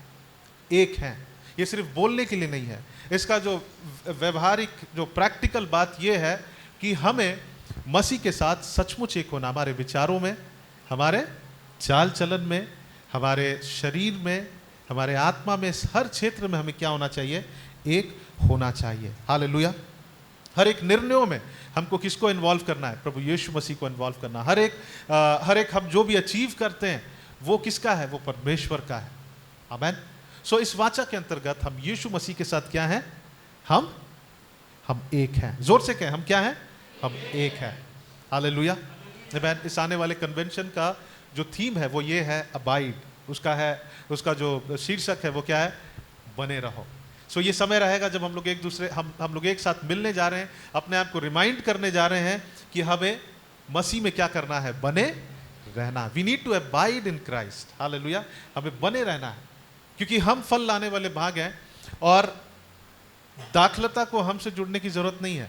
एक हैं। ये सिर्फ बोलने के लिए नहीं है, इसका जो व्यवहारिक, जो प्रैक्टिकल बात ये है कि हमें मसीह के साथ सचमुच एक होना, हमारे विचारों में, हमारे चाल चलन में, हमारे शरीर में, हमारे आत्मा में, हर क्षेत्र में हमें क्या होना चाहिए, एक होना चाहिए। हालेलुया। हर एक निर्णयों में हमको किसको इन्वॉल्व करना है, प्रभु यीशु मसीह को इन्वॉल्व करना। हर एक हम जो भी अचीव करते हैं वो किसका है, वो परमेश्वर का है। आमीन। सो इस वाचा के अंतर्गत हम यीशु मसीह के साथ क्या हैं, हम एक हैं। जोर से कहें, हम क्या हैं, हम एक हैं। हालेलुया। आमीन। इस आने वाले कन्वेंशन का जो थीम है वो ये है, अबाइड। उसका जो शीर्षक है वो क्या है, बने रहो। सो ये समय रहेगा जब हम लोग एक साथ मिलने जा रहे हैं, अपने आप को रिमाइंड करने जा रहे हैं कि हमें मसीह में क्या करना है, बने रहना। We need to abide in Christ. Hallelujah. हमें बने रहना है, क्योंकि हम फल लाने वाले भाग हैं और दाखलता को हमसे जुड़ने की जरूरत नहीं है।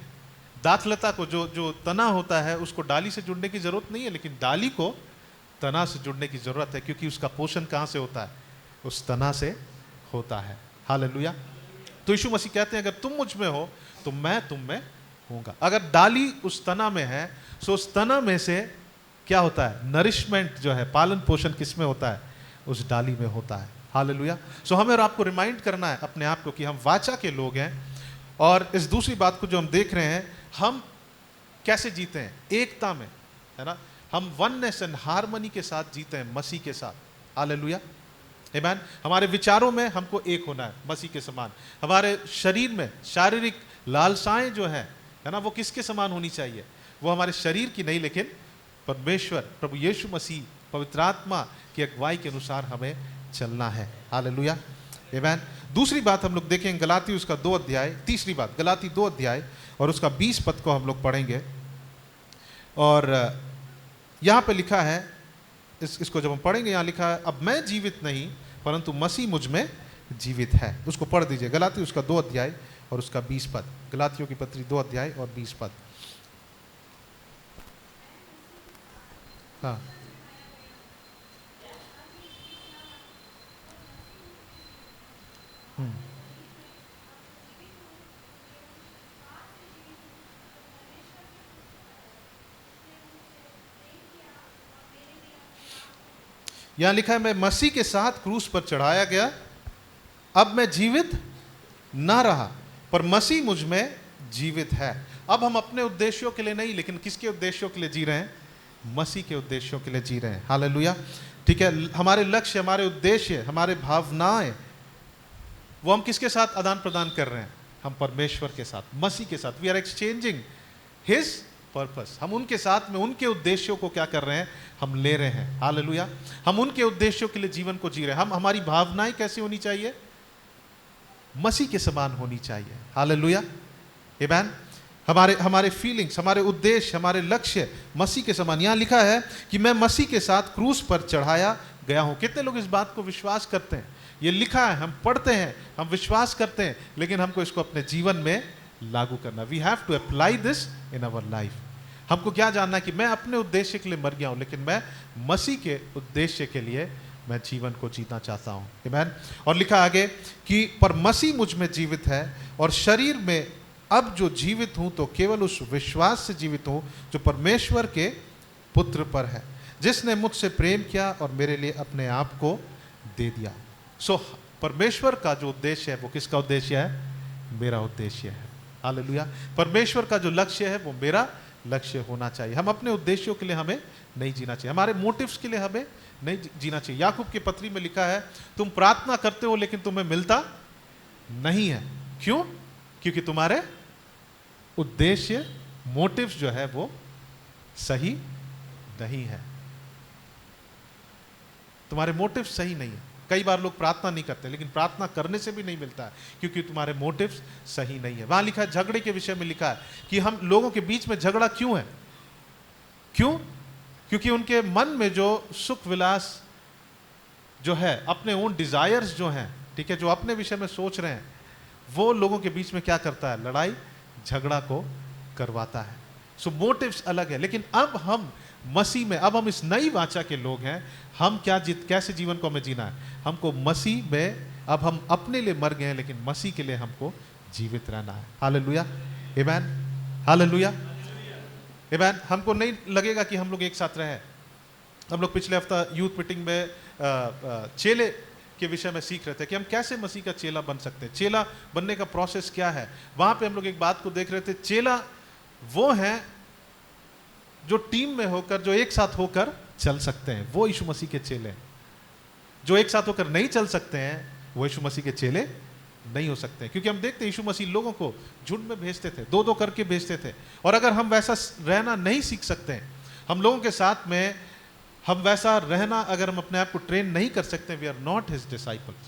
दाखलता को, जो तना होता है, उसको डाली से जुड़ने की जरूरत नहीं है, लेकिन डाली को तना से जुड़ने की जरूरत है, क्योंकि उसका पोषण कहाँ से होता है, उस तना से होता है। हालेलुया। तो यीशु मसीह कहते हैं, अगर तुम मुझ में हो तो मैं तुम में हूँगा। अगर डाली उस तना में है, सो उस तना में से क्या होता है, नरिशमेंट जो है, पालन पोषण किस में होता है, उस डाली में होता है। हालेलुया। सो हमें और आपको रिमाइंड करना है अपने आप को कि हम वाचा के लोग हैं। और इस दूसरी बात को जो हम देख रहे हैं, हम कैसे जीते हैं, एकता में, है ना। हम वननेस एंड हार्मनी के साथ जीते हैं, मसीह के साथ। हालेलुया। आमीन। हमारे विचारों में हमको एक होना है, मसीह के समान। हमारे शरीर में शारीरिक लालसाएं जो है ना, वो किसके समान होनी चाहिए, वो हमारे शरीर की नहीं, लेकिन परमेश्वर, प्रभु यीशु मसीह, पवित्र आत्मा की अगुवाई के अनुसार हमें चलना है। हालेलुया। आमीन। दूसरी बात हम लोग देखेंगे, गलाती उसका 2 अध्याय, तीसरी बात गलाती 2 अध्याय और उसका 20 पद को हम लोग पढ़ेंगे। और यहाँ पे लिखा है, इसको जब हम पढ़ेंगे, यहाँ लिखा है, अब मैं जीवित नहीं परंतु मसीह मुझ में जीवित है। उसको पढ़ दीजिए, गलाती उसका 2 अध्याय और उसका 20 पद। गलातियों की पत्री 2 अध्याय और 20 पद। हाँ, यहां लिखा है, मैं मसीह के साथ क्रूस पर चढ़ाया गया, अब मैं जीवित ना रहा पर मसीह मुझ में जीवित है। अब हम अपने उद्देश्यों के लिए नहीं, लेकिन किसके उद्देश्यों के लिए जी रहे हैं, मसीह के उद्देश्यों के लिए जी रहे हैं। हालेलुया। ठीक है। हमारे लक्ष्य, हमारे उद्देश्य, हमारे भावनाएं, वो हम किसके साथ आदान प्रदान कर रहे हैं, हम परमेश्वर के साथ, मसीह के साथ। We are exchanging his purpose. हम उनके साथ में उनके उद्देश्यों को क्या कर रहे हैं, हम ले रहे हैं। हालेलुया। हम उनके उद्देश्यों के लिए जीवन को जी रहे हैं। हमारी भावनाएं कैसी होनी चाहिए, मसीह के समान होनी चाहिए। हालेलुया। आमीन। हमारे फीलिंग्स, हमारे उद्देश्य, हमारे लक्ष्य मसीह के समान। यहाँ लिखा है कि मैं मसीह के साथ क्रूस पर चढ़ाया गया हूँ। कितने लोग इस बात को विश्वास करते हैं ये लिखा है, हम पढ़ते हैं, हम विश्वास करते हैं, लेकिन हमको इसको अपने जीवन में लागू करना। We have to apply this in our life. हमको क्या जानना है कि मैं अपने उद्देश्य के लिए मर गया हूं, लेकिन मैं मसीह के उद्देश्य के लिए मैं जीवन को जीना चाहता हूं। आमीन। और लिखा आगे कि पर मसीह मुझ में जीवित है और शरीर में अब जो जीवित हूं तो केवल उस विश्वास से जीवित हूं जो परमेश्वर के पुत्र पर है, जिसने मुझसे प्रेम किया और मेरे लिए अपने आप को दे दिया। सो परमेश्वर का जो उद्देश्य है वो किसका उद्देश्य है? मेरा उद्देश्य है। हालेलुया। परमेश्वर का जो लक्ष्य है वो मेरा लक्ष्य होना चाहिए। हम अपने उद्देश्यों के लिए हमें नहीं जीना चाहिए, हमारे मोटिव्स के लिए हमें नहीं जीना चाहिए। याकूब की पत्री में लिखा है, तुम प्रार्थना करते हो लेकिन तुम्हें मिलता नहीं है। क्यों? क्योंकि तुम्हारे उद्देश्य, मोटिव्स जो है वो सही नहीं है। तुम्हारे मोटिव सही नहीं है। कई बार लोग प्रार्थना नहीं करते, लेकिन प्रार्थना करने से भी नहीं मिलता है क्योंकि तुम्हारे मोटिव्स सही नहीं है। वहां लिखा है, झगड़े के विषय में लिखा है कि हम लोगों के बीच में झगड़ा क्यों है? क्यों? क्योंकि उनके मन में जो सुख विलास जो है, अपने ओन डिजायर्स जो हैं, ठीक है, जो अपने विषय में सोच रहे हैं, वो लोगों के बीच में क्या करता है? लड़ाई झगड़ा को करवाता है। सो मोटिव्स अलग है। लेकिन अब हम मसीह में, अब हम इस नई वाचा के लोग हैं। हम कैसे जीवन को हमें जीना है? हमको मसीह में, अब हम अपने लिए मर गए हैं, लेकिन मसीह के लिए हमको जीवित रहना है। हालेलुया, आमीन, हालेलुया, आमीन। हमको नहीं लगेगा कि हम लोग एक साथ रहे। हम लोग पिछले हफ्ता यूथ मीटिंग में चेले के विषय में सीख रहे थे कि हम कैसे मसीह का चेला बन सकते हैं, चेला बनने का प्रोसेस क्या है। वहां पे हम लोग एक बात को देख रहे थे, चेला वो हैं जो टीम में होकर, जो एक साथ होकर चल सकते हैं, वो यीशु मसीह के चेले हैं। जो एक साथ होकर नहीं चल सकते हैं, वो यीशु मसीह के चेले नहीं हो सकते हैं। क्योंकि हम देखते हैं यीशु मसीह लोगों को झुंड में भेजते थे, दो दो करके भेजते थे। और अगर हम वैसा रहना नहीं सीख सकते हैं, हम लोगों के साथ में हम वैसा रहना अगर हम अपने आप को ट्रेन नहीं कर सकते, we are not his disciples.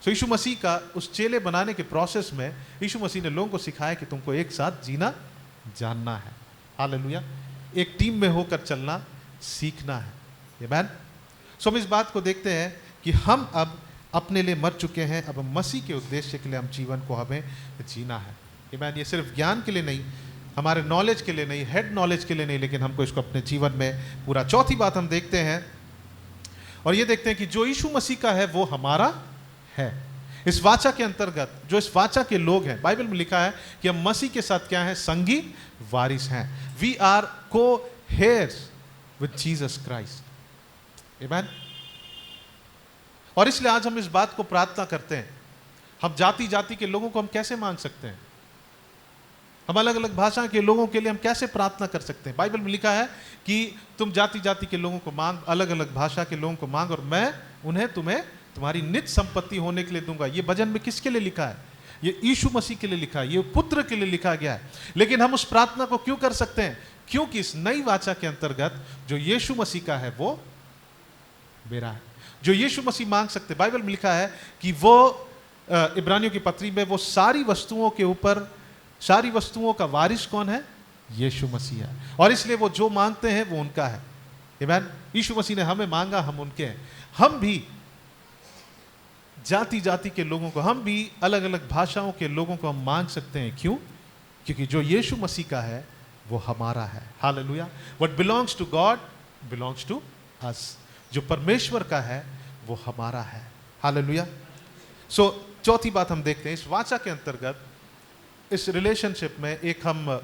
So यीशु मसीह का उस चेले बनाने के प्रोसेस में यीशु मसीह ने लोगों को सिखाया कि तुमको एक साथ जीना जानना है। हालेलुया। एक टीम में होकर चलना सीखना है। आमीन। सो हम इस बात को देखते हैं कि हम अब अपने लिए मर चुके हैं, अब हम मसीह के उद्देश्य के लिए हम जीवन को हमें जीना है। आमीन। ये सिर्फ ज्ञान के लिए नहीं, हमारे नॉलेज के लिए नहीं, हेड नॉलेज के लिए नहीं, लेकिन हमको इसको अपने जीवन में पूरा। चौथी बात हम देखते हैं, और ये देखते हैं कि जो यीशु मसीह का है वो हमारा है। इस वाचा के अंतर्गत जो इस वाचा के लोग हैं, बाइबल में लिखा है कि हम मसीह के साथ क्या है? संगी वारिस हैं। वी आर को हेयर्स विद जीसस क्राइस्ट। आमीन। और इसलिए आज हम इस बात को प्रार्थना करते हैं। हम जाति जाति के लोगों को हम कैसे मांग सकते हैं? हम अलग अलग भाषा के लोगों के लिए हम कैसे प्रार्थना कर सकते हैं? बाइबल में लिखा है कि तुम जाति जाति के लोगों को मांग, अलग अलग भाषा के लोगों को मांग, और मैं उन्हें तुम्हें तुम्हारी नित्य संपत्ति होने के लिए दूंगा। ये भजन में किसके लिए लिखा है? ये यीशु मसीह के लिए लिखा है, ये पुत्र के लिए लिखा गया है। लेकिन हम उस प्रार्थना को क्यों कर सकते हैं? क्योंकि इस नई वाचा के अंतर्गत जो यीशु मसीह का है वो मेरा है। जो यीशु मसीह मांग सकते, बाइबल में लिखा है कि वो इब्रानियों की पत्री में वो सारी वस्तुओं के ऊपर, सारी वस्तुओं का वारिस कौन है? यीशु मसीह है। और इसलिए वो जो मांगते हैं वो उनका है। आमीन। यीशु मसीह ने हमें मांगा, हम उनके हैं। हम भी जाति जाति के लोगों को, हम भी अलग अलग भाषाओं के लोगों को हम मांग सकते हैं। क्यों? क्योंकि जो यीशु मसीह का है वो हमारा है। Hallelujah. What belongs to God belongs to us. जो परमेश्वर का है वो हमारा है। हालेलुया। सो चौथी बात हम देखते हैं, इस वाचा के अंतर्गत, इस रिलेशनशिप में एक हम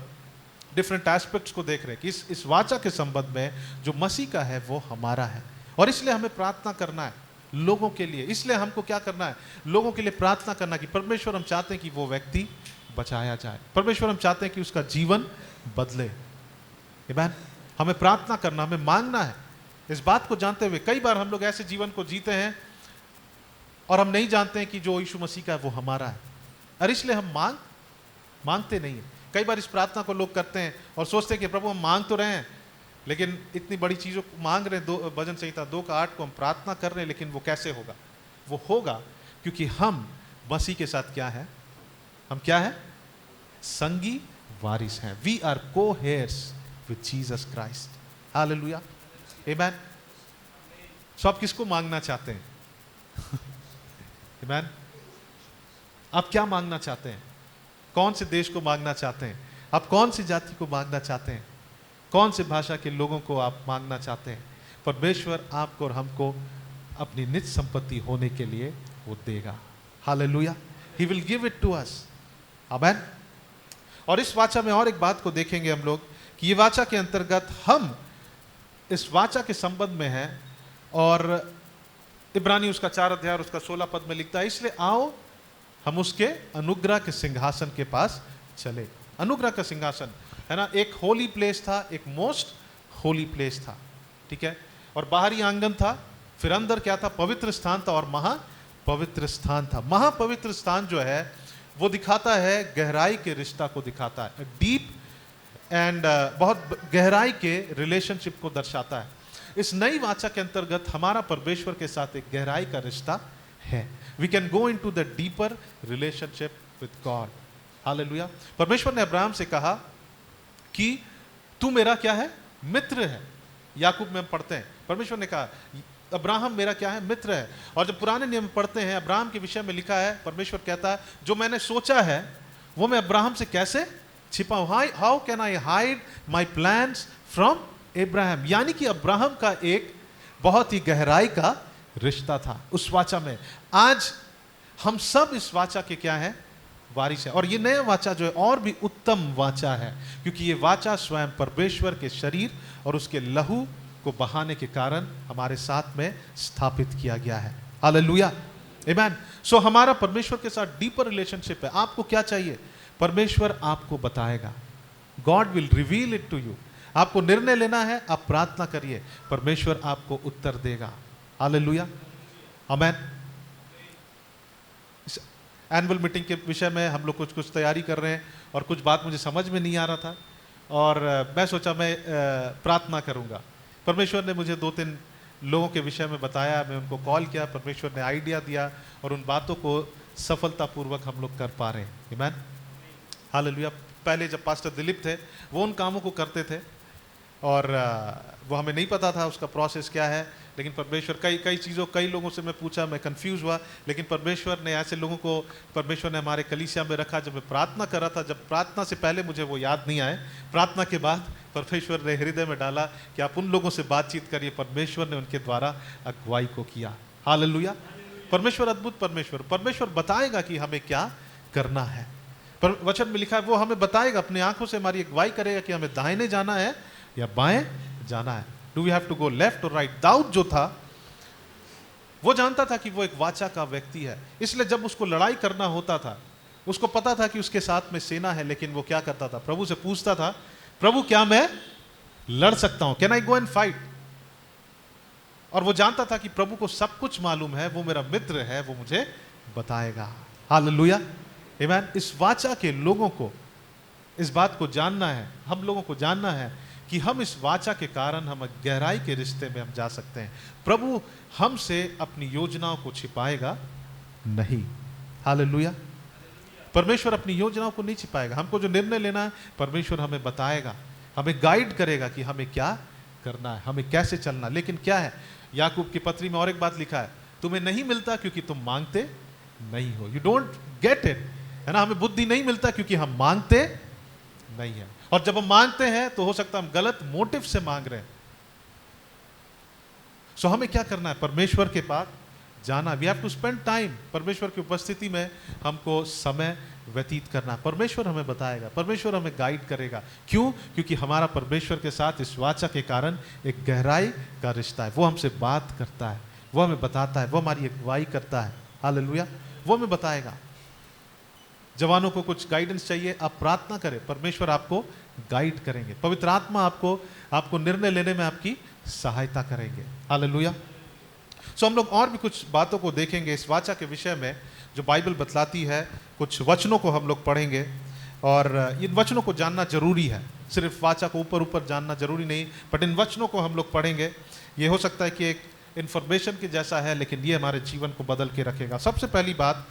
डिफरेंट एस्पेक्ट्स को देख रहे हैं कि इस वाचा के संबंध में जो मसीह का है वो हमारा है। और इसलिए हमें प्रार्थना करना है लोगों के लिए। इसलिए हमको क्या करना है? लोगों के लिए प्रार्थना करना कि परमेश्वर, हम चाहते हैं कि वो व्यक्ति बचाया जाए। परमेश्वर, हम चाहते हैं कि उसका जीवन बदले। आमीन। हमें प्रार्थना करना, हमें मांगना है। इस बात को जानते हुए कई बार हम लोग ऐसे जीवन को जीते हैं और हम नहीं जानते हैं कि जो यीशु मसीह का है वो हमारा है, और इसलिए हम मांगते नहीं है। कई बार इस प्रार्थना को लोग करते हैं और सोचते हैं कि प्रभु हम मांग तो रहे हैं, लेकिन इतनी बड़ी चीज़ों को मांग रहे हैं। भजन संहिता 2:8 को हम प्रार्थना कर रहे हैं, लेकिन वो कैसे होगा? वो होगा क्योंकि हम मसीह के साथ क्या है? हम क्या है? संगी वारिस हैं। वी आर को hairs with Jesus Christ. Hallelujah, आमीन। सो आप किसको मांगना चाहते हैं? आमीन। आप क्या मांगना चाहते हैं? कौन से देश को मांगना चाहते हैं? आप कौन सी जाति को मांगना चाहते हैं? कौन से भाषा के लोगों को आप मांगना चाहते हैं? परमेश्वर आपको और हमको अपनी निज संपत्ति होने के लिए वो देगा। Hallelujah. He will give it to us. Amen. और इस वाचा में और एक बात को देखेंगे हम लोग कि ये वाचा के अंतर्गत हम इस वाचा के संबंध में हैं, और इब्रानी उसका 4 अध्याय और उसका 16 पद में लिखता है, इसलिए आओ हम उसके अनुग्रह के सिंहासन के पास चले। अनुग्रह का सिंहासन है ना, एक होली प्लेस था, एक मोस्ट होली प्लेस था, ठीक है। और बाहरी आंगन था, फिर अंदर क्या था? पवित्र स्थान था और महापवित्र स्थान था। महापवित्र स्थान जो है वो दिखाता है गहराई के रिश्ता को दिखाता है, डीप एंड बहुत गहराई के रिलेशनशिप को दर्शाता है। इस नई वाचा के अंतर्गत हमारा परमेश्वर के साथ एक गहराई का रिश्ता है। We can go in to the deeper relationship with God. Hallelujah. परमेश्वर ने अब्राहम से कहा कि तू मेरा क्या है? मित्र है। याकूब में हम पढ़ते हैं, परमेश्वर ने कहा अब्राहम मेरा क्या है? मित्र है। और जब पुराने नियम में पढ़ते हैं, अब्राहम के विषय में लिखा है, परमेश्वर कहता है जो मैंने सोचा है वो मैं अब्राहम से कैसे छिपाऊं? How can I hide my plans from Abraham? यानी कि अब्राहम का एक बहुत ही गहराई का रिश्ता था उस वाचा में। आज हम सब इस वाचा के क्या है? वारिस है। और ये नया वाचा जो है और भी उत्तम वाचा है, क्योंकि ये वाचा स्वयं परमेश्वर के शरीर और उसके लहू को बहाने के कारण हमारे साथ में स्थापित किया गया है। हालेलुया। आमीन। सो हमारा परमेश्वर के साथ डीपर रिलेशनशिप है। आपको क्या चाहिए? परमेश्वर आपको बताएगा। God will reveal it to you. आपको निर्णय लेना है, आप प्रार्थना करिए, परमेश्वर आपको उत्तर देगा। हालेलुया। आमीन। एनुअल मीटिंग के विषय में हम लोग कुछ तैयारी कर रहे हैं, और कुछ बात मुझे समझ में नहीं आ रहा था, और मैं सोचा मैं प्रार्थना करूंगा। परमेश्वर ने मुझे 2-3 लोगों के विषय में बताया, मैं उनको कॉल किया, परमेश्वर ने आइडिया दिया, और उन बातों को सफलतापूर्वक हम लोग कर पा रहे हैं। आमीन। हालेलुया। पहले जब पास्टर दिलीप थे वो उन कामों को करते थे, और वो हमें नहीं पता था उसका प्रोसेस क्या है, लेकिन परमेश्वर कई लोगों से मैं पूछा, मैं कंफ्यूज हुआ, लेकिन परमेश्वर ने ऐसे लोगों को परमेश्वर ने हमारे कलीसिया में रखा। जब मैं प्रार्थना कर रहा था, जब प्रार्थना से पहले मुझे वो याद नहीं आए, प्रार्थना के बाद परमेश्वर ने हृदय में डाला कि आप उन लोगों से बातचीत करिए। परमेश्वर ने उनके द्वारा अगुवाई को किया। हालेलुया। परमेश्वर अद्भुत परमेश्वर बताएगा कि हमें क्या करना है। पर वचन में लिखा है वो हमें बताएगा, अपनी आंखों से हमारी अगुवाई करेगा कि हमें दाहिने जाना है या बाएं जाना है। Do we have to go left और राइट? दाऊद जो था वो जानता था कि वो एक वाचा का व्यक्ति है, इसलिए जब उसको लड़ाई करना होता था, उसको पता था कि उसके साथ में सेना है, लेकिन वो क्या करता था? प्रभु से पूछता था, प्रभु क्या मैं लड़ सकता हूं? Can I go and fight? और वो जानता था कि प्रभु को सब कुछ मालूम है, वो मेरा मित्र है, वो मुझे बताएगा। हालेलुया। आमीन। इस वाचा के लोगों को इस बात को जानना है, हम लोगों को जानना है कि हम इस वाचा के कारण हम गहराई के रिश्ते में हम जा सकते हैं। प्रभु हमसे अपनी योजनाओं को छिपाएगा नहीं। हालेलुया। परमेश्वर अपनी योजनाओं को नहीं छिपाएगा। हमको जो निर्णय लेना है परमेश्वर हमें बताएगा, हमें गाइड करेगा कि हमें क्या करना है, हमें कैसे चलना। लेकिन क्या है, याकूब की पत्री में और एक बात लिखा है, तुम्हें नहीं मिलता क्योंकि तुम मांगते नहीं हो। यू डोंट गेट इट, है ना। हमें बुद्धि नहीं मिलता क्योंकि हम मांगते नहीं है, और जब हम मांगते हैं तो हो सकता है हम गलत मोटिव से मांग रहे हैं। सो हमें क्या करना है? परमेश्वर के पास जाना। We have to spend time. परमेश्वर की उपस्थिति में हमको समय व्यतीत करना। परमेश्वर हमें बताएगा, परमेश्वर हमें गाइड करेगा। क्यों? क्योंकि हमारा परमेश्वर के साथ इस वाचा के कारण एक गहराई का रिश्ता है। वो हमसे बात करता है, वो हमें बताता है, वो हमारी अगुवाई करता है। हालेलुया। वो हमें बताएगा। जवानों को कुछ गाइडेंस चाहिए, आप प्रार्थना करें, परमेश्वर आपको गाइड करेंगे। पवित्र आत्मा आपको निर्णय लेने में आपकी सहायता करेंगे। हालेलुया। सो हम लोग और भी कुछ बातों को देखेंगे इस वाचा के विषय में जो बाइबल बतलाती है। कुछ वचनों को हम लोग पढ़ेंगे, और इन वचनों को जानना जरूरी है। सिर्फ वाचा को ऊपर जानना जरूरी नहीं, बट इन वचनों को हम लोग पढ़ेंगे। ये हो सकता है कि एक इंफॉर्मेशन के जैसा है, लेकिन ये हमारे जीवन को बदल के रखेगा। सबसे पहली बात,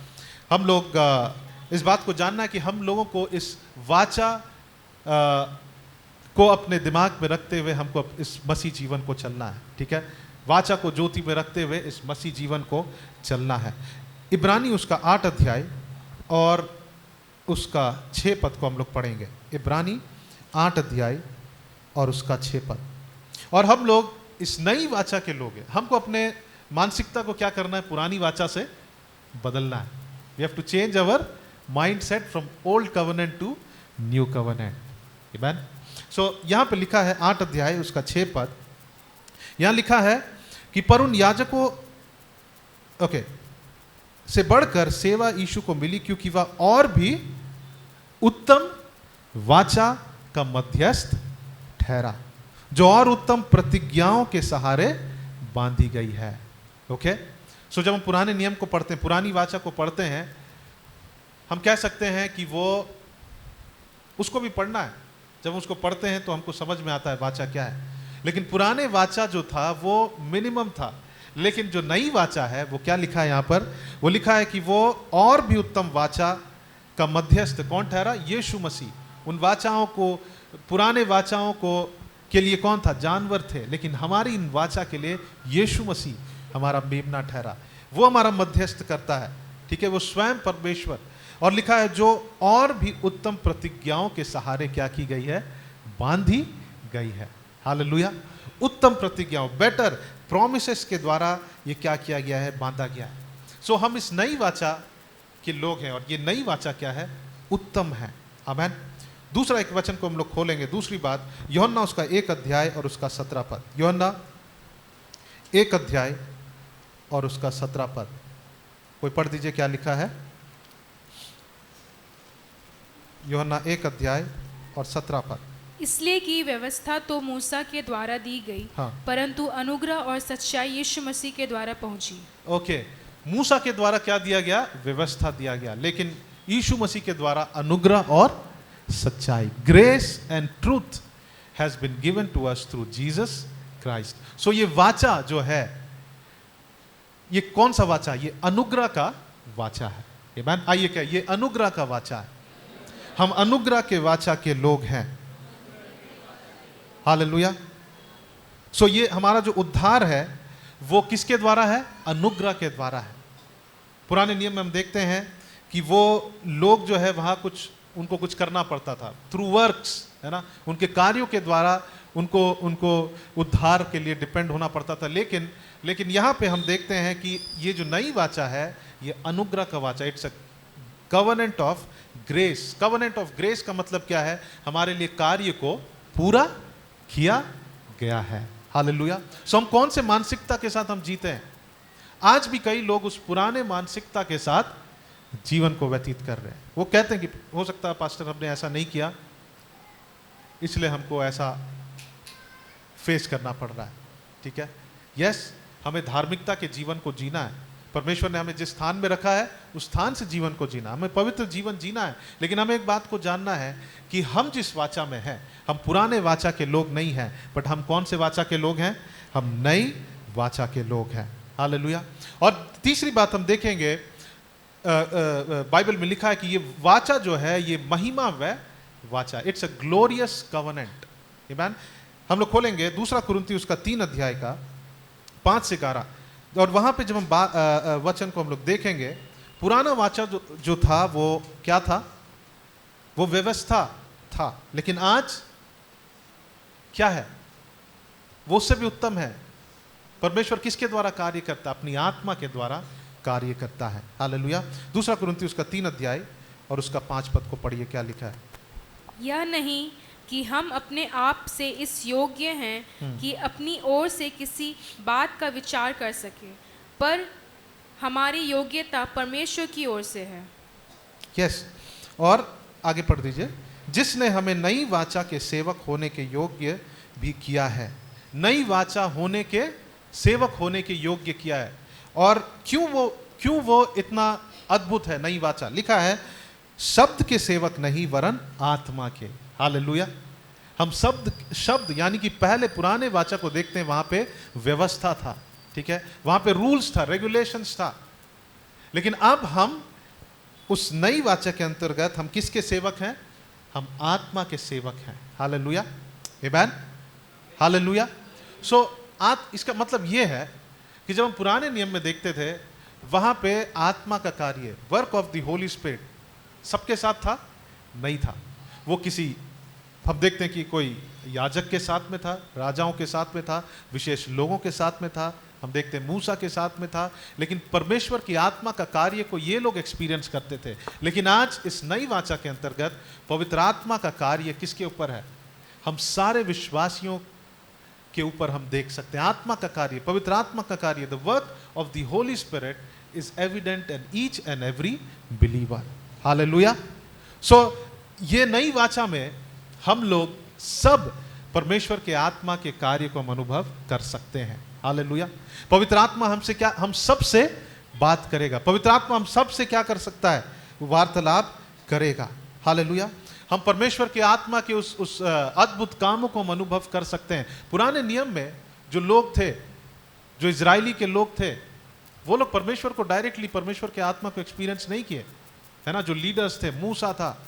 हम लोग इस बात को जानना है कि हम लोगों को इस वाचा को अपने दिमाग में रखते हुए हमको इस मसीह जीवन को चलना है। ठीक है, वाचा को ज्योति में रखते हुए इस मसीह जीवन को चलना है। इब्रानी उसका 8 अध्याय और उसका 6 पद को हम लोग पढ़ेंगे। इब्रानी 8 अध्याय और उसका 6 पद। और हम लोग इस नई वाचा के लोग हैं। हमको अपने मानसिकता को क्या करना है? पुरानी वाचा से बदलना है। We have to change our mind set from old covenant to new covenant. Amen. So यहां पे लिखा है 8 अध्याय उसका 6 पद। यहां लिखा है कि पर उन याजकों से बढ़कर सेवा यीशु को मिली, क्योंकि वह और भी उत्तम वाचा का मध्यस्थ ठहरा, जो और उत्तम प्रतिज्ञाओं के सहारे बांधी गई है। ओके, सो जब हम पुराने नियम को पढ़ते हैं, पुरानी वाचा को पढ़ते हैं, हम कह सकते हैं कि वो उसको भी पढ़ना है। जब उसको पढ़ते हैं तो हमको समझ में आता है वाचा क्या है। लेकिन पुराने वाचा जो था वो मिनिमम था, लेकिन जो नई वाचा है वो क्या लिखा है यहाँ पर? वो लिखा है कि वो और भी उत्तम वाचा का मध्यस्थ कौन ठहरा? यीशु मसीह। उन वाचाओं को, पुराने वाचाओं को के लिए कौन था? जानवर थे, लेकिन हमारी इन वाचा के लिए यीशु मसीह हमारा मेमना ठहरा। वो हमारा मध्यस्थ करता है, ठीक है, वो स्वयं परमेश्वर। और लिखा है जो और भी उत्तम प्रतिज्ञाओं के सहारे क्या की गई है? बांधी गई है। हालेलुया। उत्तम प्रतिज्ञाओं, बेटर प्रॉमिसेस के द्वारा ये क्या किया गया है? बांधा गया है। सो हम इस नई वाचा के लोग हैं, और ये नई वाचा क्या है? उत्तम है। आमेन। दूसरा एक वचन को हम लोग खोलेंगे। दूसरी बात, यूहन्ना उसका 1 अध्याय और उसका 17 पद। यूहन्ना 1 अध्याय और उसका 17 पद। कोई पढ़ दीजिए क्या लिखा है? यूहन्ना 1 अध्याय और 17 पद। इसलिए कि व्यवस्था तो मूसा के द्वारा दी गई, हाँ। परंतु अनुग्रह और सच्चाई यीशु मसीह के द्वारा पहुंची। ओके, मूसा के द्वारा क्या दिया गया? व्यवस्था दिया गया, लेकिन यीशु मसीह के द्वारा अनुग्रह और सच्चाई, grace and truth has been given to us through Jesus Christ. So ये वाचा जो है, ये कौन सा वाचा? ये अनुग्रह का वाचा है। आमेन। आइए, क्या ये अनुग्रह का वाचा है? हम अनुग्रह के वाचा के लोग हैं। हालेलुया। सो ये हमारा जो उद्धार है वो किसके द्वारा है? अनुग्रह के द्वारा है। पुराने नियम में हम देखते हैं कि वो लोग जो है वहां उनको कुछ करना पड़ता था, थ्रू वर्क्स, है ना, उनके कार्यों के द्वारा उनको उद्धार के लिए डिपेंड होना पड़ता था। लेकिन यहाँ पे हम देखते हैं कि ये जो नई वाचा है ये अनुग्रह का वाचा। It's a covenant of grace. Covenant of grace का मतलब क्या है? हमारे लिए कार्य को पूरा किया गया है। हालेलुया। सो हम कौन से मानसिकता के साथ हम जीते हैं? आज भी कई लोग उस पुराने मानसिकता के साथ जीवन को व्यतीत कर रहे हैं। वो कहते हैं कि हो सकता है पास्टर हमने ऐसा नहीं किया, इसलिए हमको ऐसा फेस करना पड़ रहा है। ठीक है, यस, हमें धार्मिकता के जीवन को जीना है। परमेश्वर ने हमें जिस स्थान में रखा है उस स्थान से जीवन को जीना, हमें पवित्र जीवन जीना है। लेकिन हमें एक बात को जानना है कि हम जिस वाचा में हैं, हम पुराने वाचा के लोग नहीं हैं, बट हम कौन से वाचा के लोग हैं? हम नई वाचा के लोग हैं। हालेलुया। और तीसरी बात हम देखेंगे, बाइबल में लिखा है कि ये वाचा जो है ये महिमा व वाचा, इट्स अ ग्लोरियस कवनेंट। आमेन। हम लोग खोलेंगे 2 कुरिन्थी उसका 3 अध्याय का 5 से 11, और वहां पे जब हम वचन को हम लोग देखेंगे, पुराना वाचा जो था वो क्या था? वो व्यवस्था था, लेकिन आज क्या है? वो उससे भी उत्तम है। परमेश्वर किसके द्वारा कार्य करता है? अपनी आत्मा के द्वारा कार्य करता है। हालेलुया। 2 कुरिन्थी उसका 3 अध्याय और उसका 5 पद को पढ़िए, क्या लिखा है? यह नहीं कि हम अपने आप से इस योग्य हैं कि अपनी ओर से किसी बात का विचार कर सके, पर हमारी योग्यता परमेश्वर की ओर से है। यस। और आगे पढ़ दीजिए। जिसने हमें नई वाचा के सेवक होने के योग्य भी किया है। नई वाचा होने के सेवक होने के योग्य किया है। और क्यों वो इतना अद्भुत है? नई वाचा लिखा है शब्द के सेवक नहीं वरन आत्मा के। हालेलुया। हम शब्द यानी कि पहले पुराने वाचा को देखते हैं, वहां पे व्यवस्था था, ठीक है, वहां पे रूल्स था, रेगुलेशंस था। लेकिन अब हम उस नई वाचा के अंतर्गत हम किसके सेवक हैं? हम आत्मा के सेवक हैं। हालेलुया। आमेन। हालेलुया। सो इसका मतलब यह है कि जब हम पुराने नियम में देखते थे, वहां पे आत्मा का कार्य, work of the Holy spirit सबके साथ था? नहीं था। वो किसी, हम देखते हैं कि कोई याजक के साथ में था, राजाओं के साथ में था, विशेष लोगों के साथ में था, हम देखते हैं मूसा के साथ में था, लेकिन परमेश्वर की आत्मा का कार्य को ये लोग एक्सपीरियंस करते थे। लेकिन आज इस नई वाचा के अंतर्गत पवित्र आत्मा का कार्य किसके ऊपर है? हम सारे विश्वासियों के ऊपर हम देख सकते हैं। आत्मा का कार्य, पवित्र आत्मा का कार्य, the work of the Holy Spirit is evident in each and every believer. Hallelujah. So ये नई वाचा में हम लोग सब परमेश्वर के आत्मा के कार्य को हम अनुभव कर सकते हैं। हालेलुया। पवित्र आत्मा हमसे क्या, हम सबसे बात करेगा। पवित्र आत्मा हम सबसे क्या कर सकता है? वार्तालाप करेगा। हालेलुया। हम परमेश्वर के आत्मा के उस अद्भुत कामों को हम अनुभव कर सकते हैं। पुराने नियम में जो लोग थे, जो इजरायली के लोग थे, वो लोग परमेश्वर को डायरेक्टली, परमेश्वर के आत्मा को एक्सपीरियंस नहीं किए, है ना। जो लीडर्स थे, मूसा था,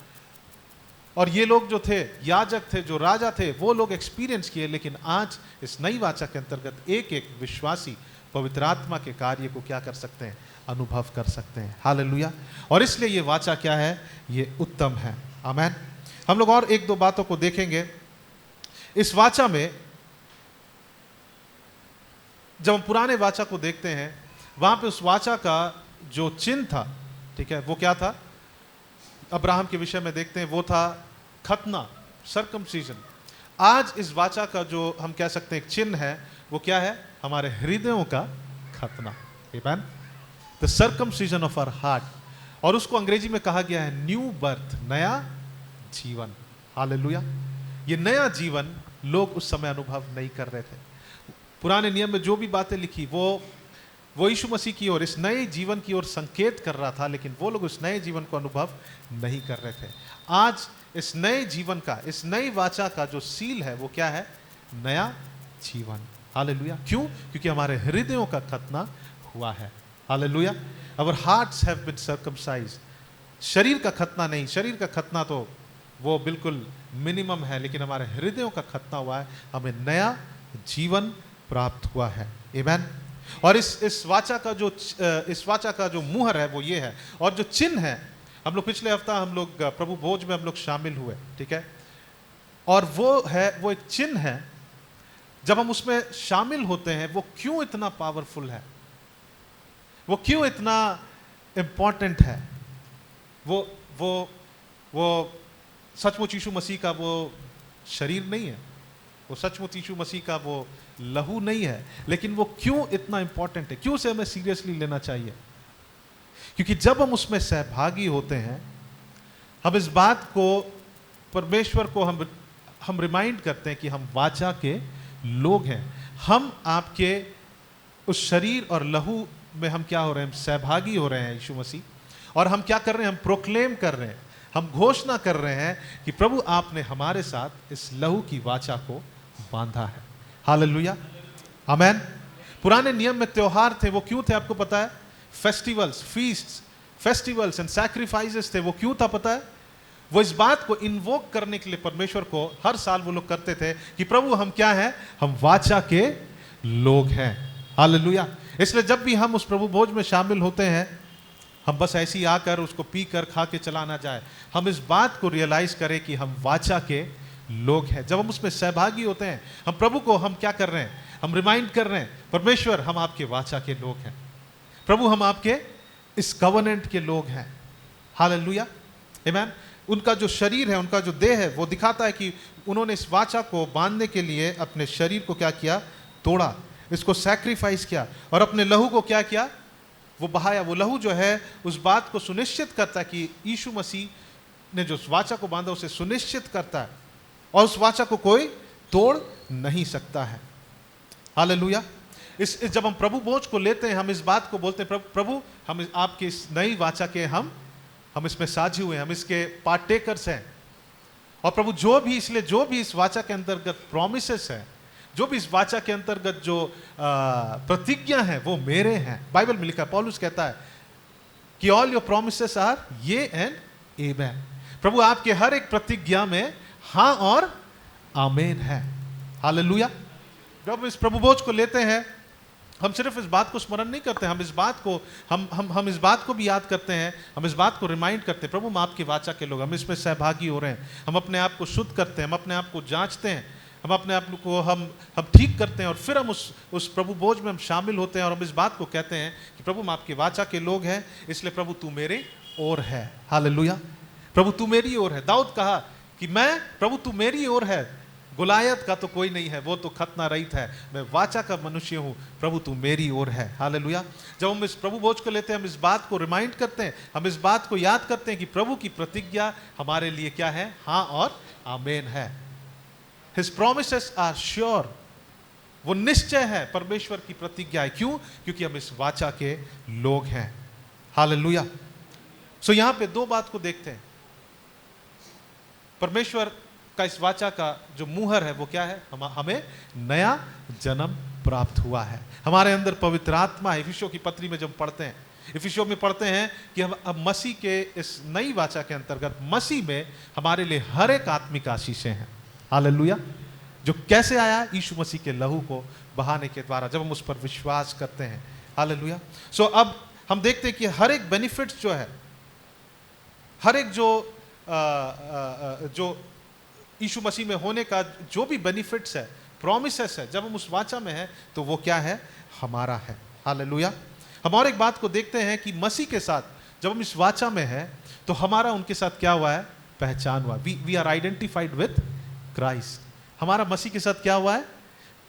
और ये लोग जो थे, याजक थे, जो राजा थे, वो लोग एक्सपीरियंस किए। लेकिन आज इस नई वाचा के अंतर्गत एक एक विश्वासी पवित्र आत्मा के कार्य को क्या कर सकते हैं? अनुभव कर सकते हैं। हालेलुया। और इसलिए ये वाचा क्या है? ये उत्तम है। आमीन। हम लोग और एक दो बातों को देखेंगे इस वाचा में। जब हम पुराने वाचा को देखते हैं, वहां पे उस वाचा का जो चिन्ह था, ठीक है, वो क्या था? अब्राहम के विषय में देखते हैं, वो था खतना, सर्कमसीजन। आज इस वाचा का जो हम कह सकते हैं एक चिन्ह है, वो क्या है? हमारे हृदयों का खतना। आमीन। The circumcision of our heart. और उसको अंग्रेजी में कहा गया है न्यू बर्थ, नया जीवन। हालेलुया। ये नया जीवन लोग उस समय अनुभव नहीं कर रहे थे। पुराने नियम में जो भी बातें लिखी, वो यीशु मसीह की ओर, इस नए जीवन की ओर संकेत कर रहा था, लेकिन वो लोग उस नए जीवन को अनुभव नहीं कर रहे थे। आज इस नए जीवन का, इस नई वाचा का जो सील है, वो क्या है? नया जीवन। हालेलुया। क्यों? क्योंकि हमारे हृदयों का खतना हुआ है। Hallelujah. Our hearts have been circumcised. शरीर का खतना नहीं, शरीर का खतना तो वो बिल्कुल मिनिमम है, लेकिन हमारे हृदयों का खतना हुआ है, हमें नया जीवन प्राप्त हुआ है। आमीन। और इस वाचा का जो मुहर है वो ये है। और जो चिन्ह है, हम लोग पिछले हफ्ता हम लोग प्रभु भोज में हम लोग शामिल हुए, ठीक है, और वो एक चिन्ह है। जब हम उसमें शामिल होते हैं, वो क्यों इतना पावरफुल है, वो क्यों इतना इंपॉर्टेंट है? वो सचमुच यीशु मसीह का वो शरीर नहीं है, वो सचमुच यीशु मसीह का वो लहू नहीं है, लेकिन वो क्यों इतना इंपॉर्टेंट है? क्यों उसे हमें सीरियसली लेना चाहिए? क्योंकि जब हम उसमें सहभागी होते हैं, हम इस बात को, परमेश्वर को हम रिमाइंड करते हैं कि हम वाचा के लोग हैं। हम आपके उस शरीर और लहू में हम क्या हो रहे हैं? हम सहभागी हो रहे हैं यीशु मसीह। और हम क्या कर रहे हैं? हम प्रोक्लेम कर रहे हैं, हम घोषणा कर रहे हैं कि प्रभु आपने हमारे साथ इस लहू की वाचा को बांधा है। हालेलुया। आमीन। पुराने नियम में त्योहार थे, वो क्यों थे आपको पता है? फेस्टिवल्स, फीस्ट्स, फेस्टिवल्स एंड सैक्रिफाइसेस थे। वो क्यों था पता है? वो इस बात को इन्वोक करने के लिए परमेश्वर को हर साल वो लोग करते थे कि प्रभु हम क्या हैं? हम वाचा के लोग हैं। हालेलुया। इसलिए जब भी हम उस प्रभु भोज में शामिल होते हैं, हम बस ऐसे ही आकर उसको पी कर खा के चला ना जाए। हम इस बात को रियलाइज करें कि हम वाचा के लोग हैं। जब हम उसमें सहभागी होते हैं, हम प्रभु को हम क्या कर रहे हैं? हम रिमाइंड कर रहे हैं, परमेश्वर हम आपके वाचा के लोग हैं, प्रभु हम आपके इस कवनेंट के लोग हैं। हालेलुया। आमीन। उनका जो शरीर है, उनका जो देह है, वो दिखाता है कि उन्होंने इस वाचा को बांधने के लिए अपने शरीर को क्या किया? तोड़ा, इसको सैक्रिफाइस किया, और अपने लहू को क्या किया? वो बहाया। वो लहू जो है उस बात को सुनिश्चित करता है कि यीशु मसीह ने जो वाचा को बांधा उसे सुनिश्चित करता है, और उस वाचा को कोई तोड़ नहीं सकता है। हालेलुया। जब हम प्रभु भोज को लेते हैं, हम इस बात को बोलते हैं, प्रभु हम आपकी इस नई वाचा के हम इसमें साझी हुए हैं, हम इसके पार्टेकर्स हैं। और प्रभु जो भी इस वाचा के अंतर्गत प्रॉमिसेस हैं, जो भी इस वाचा के अंतर्गत जो प्रतिज्ञा है, वो मेरे हैं। बाइबल में लिखा है, पौलुस कहता है कि ऑल योर प्रॉमिसेस आर ये एंड आमेन। प्रभु आपके हर एक प्रतिज्ञा में हाँ और आमेन है। हालेलुया। जब हम इस प्रभु भोज को लेते हैं, हम सिर्फ इस बात को स्मरण नहीं करते, हम इस बात को हम इस बात को भी याद करते हैं, हम इस बात को रिमाइंड करते हैं, प्रभु हम आपकी वाचा के लोग, हम इसमें सहभागी हो रहे हैं, हम अपने आप को शुद्ध करते हैं, हम अपने आप को जांचते हैं, हम अपने आप को हम ठीक करते हैं, और फिर हम उस प्रभु भोज में हम शामिल होते हैं, और हम इस बात को कहते हैं कि प्रभु हम आपकी वाचा के लोग हैं, इसलिए प्रभु तू मेरे ओर है। हालेलुया, प्रभु तू मेरी ओर है। दाऊद कहा कि मैं, प्रभु तू मेरी ओर है, गुलायत का तो कोई नहीं है, वो तो खतना रहित है, मैं वाचा का मनुष्य हूं, प्रभु तू मेरी ओर है। हालेलुया। जब हम इस प्रभु भोज को लेते हैं, हम इस बात को रिमाइंड करते हैं, हम इस बात को याद करते हैं कि प्रभु की प्रतिज्ञा हमारे लिए क्या है, हाँ और आमेन है। His promises are sure, वो निश्चय है, परमेश्वर की प्रतिज्ञा है। क्यों? क्योंकि हम इस वाचा के लोग हैं। हालेलुया। सो यहां पे दो बात को देखते हैं, परमेश्वर का इस वाचा का जो मुहर है वो क्या है, हमें नया जन्म प्राप्त हुआ है, हमारे अंदर पवित्र आत्मा है। इफिसियों की पत्री में जब पढ़ते हैं, इफिसियों में पढ़ते हैं कि हम अब मसीह के इस नई वाचा के अंतर्गत मसीह में हमारे लिए हर एक आत्मिक आशीषें हैं। हालेलुया। जो कैसे आया, यीशु मसीह के लहू को बहाने के द्वारा, जब हम उस पर विश्वास करते हैं। हालेलुया। सो अब हम देखते हैं कि हर एक बेनिफिट्स जो है, हर एक जो यीशु मसीह में होने का जो भी बेनिफिट्स है, प्रॉमिसेस है, जब हम उस वाचा में हैं तो वो क्या है, हमारा है। हालेलुया। हम और एक बात को देखते हैं कि मसीह के साथ जब हम इस वाचा में हैं तो हमारा उनके साथ क्या हुआ है, पहचान हुआ। We are identified with Christ. हमारा मसीह के साथ क्या हुआ है,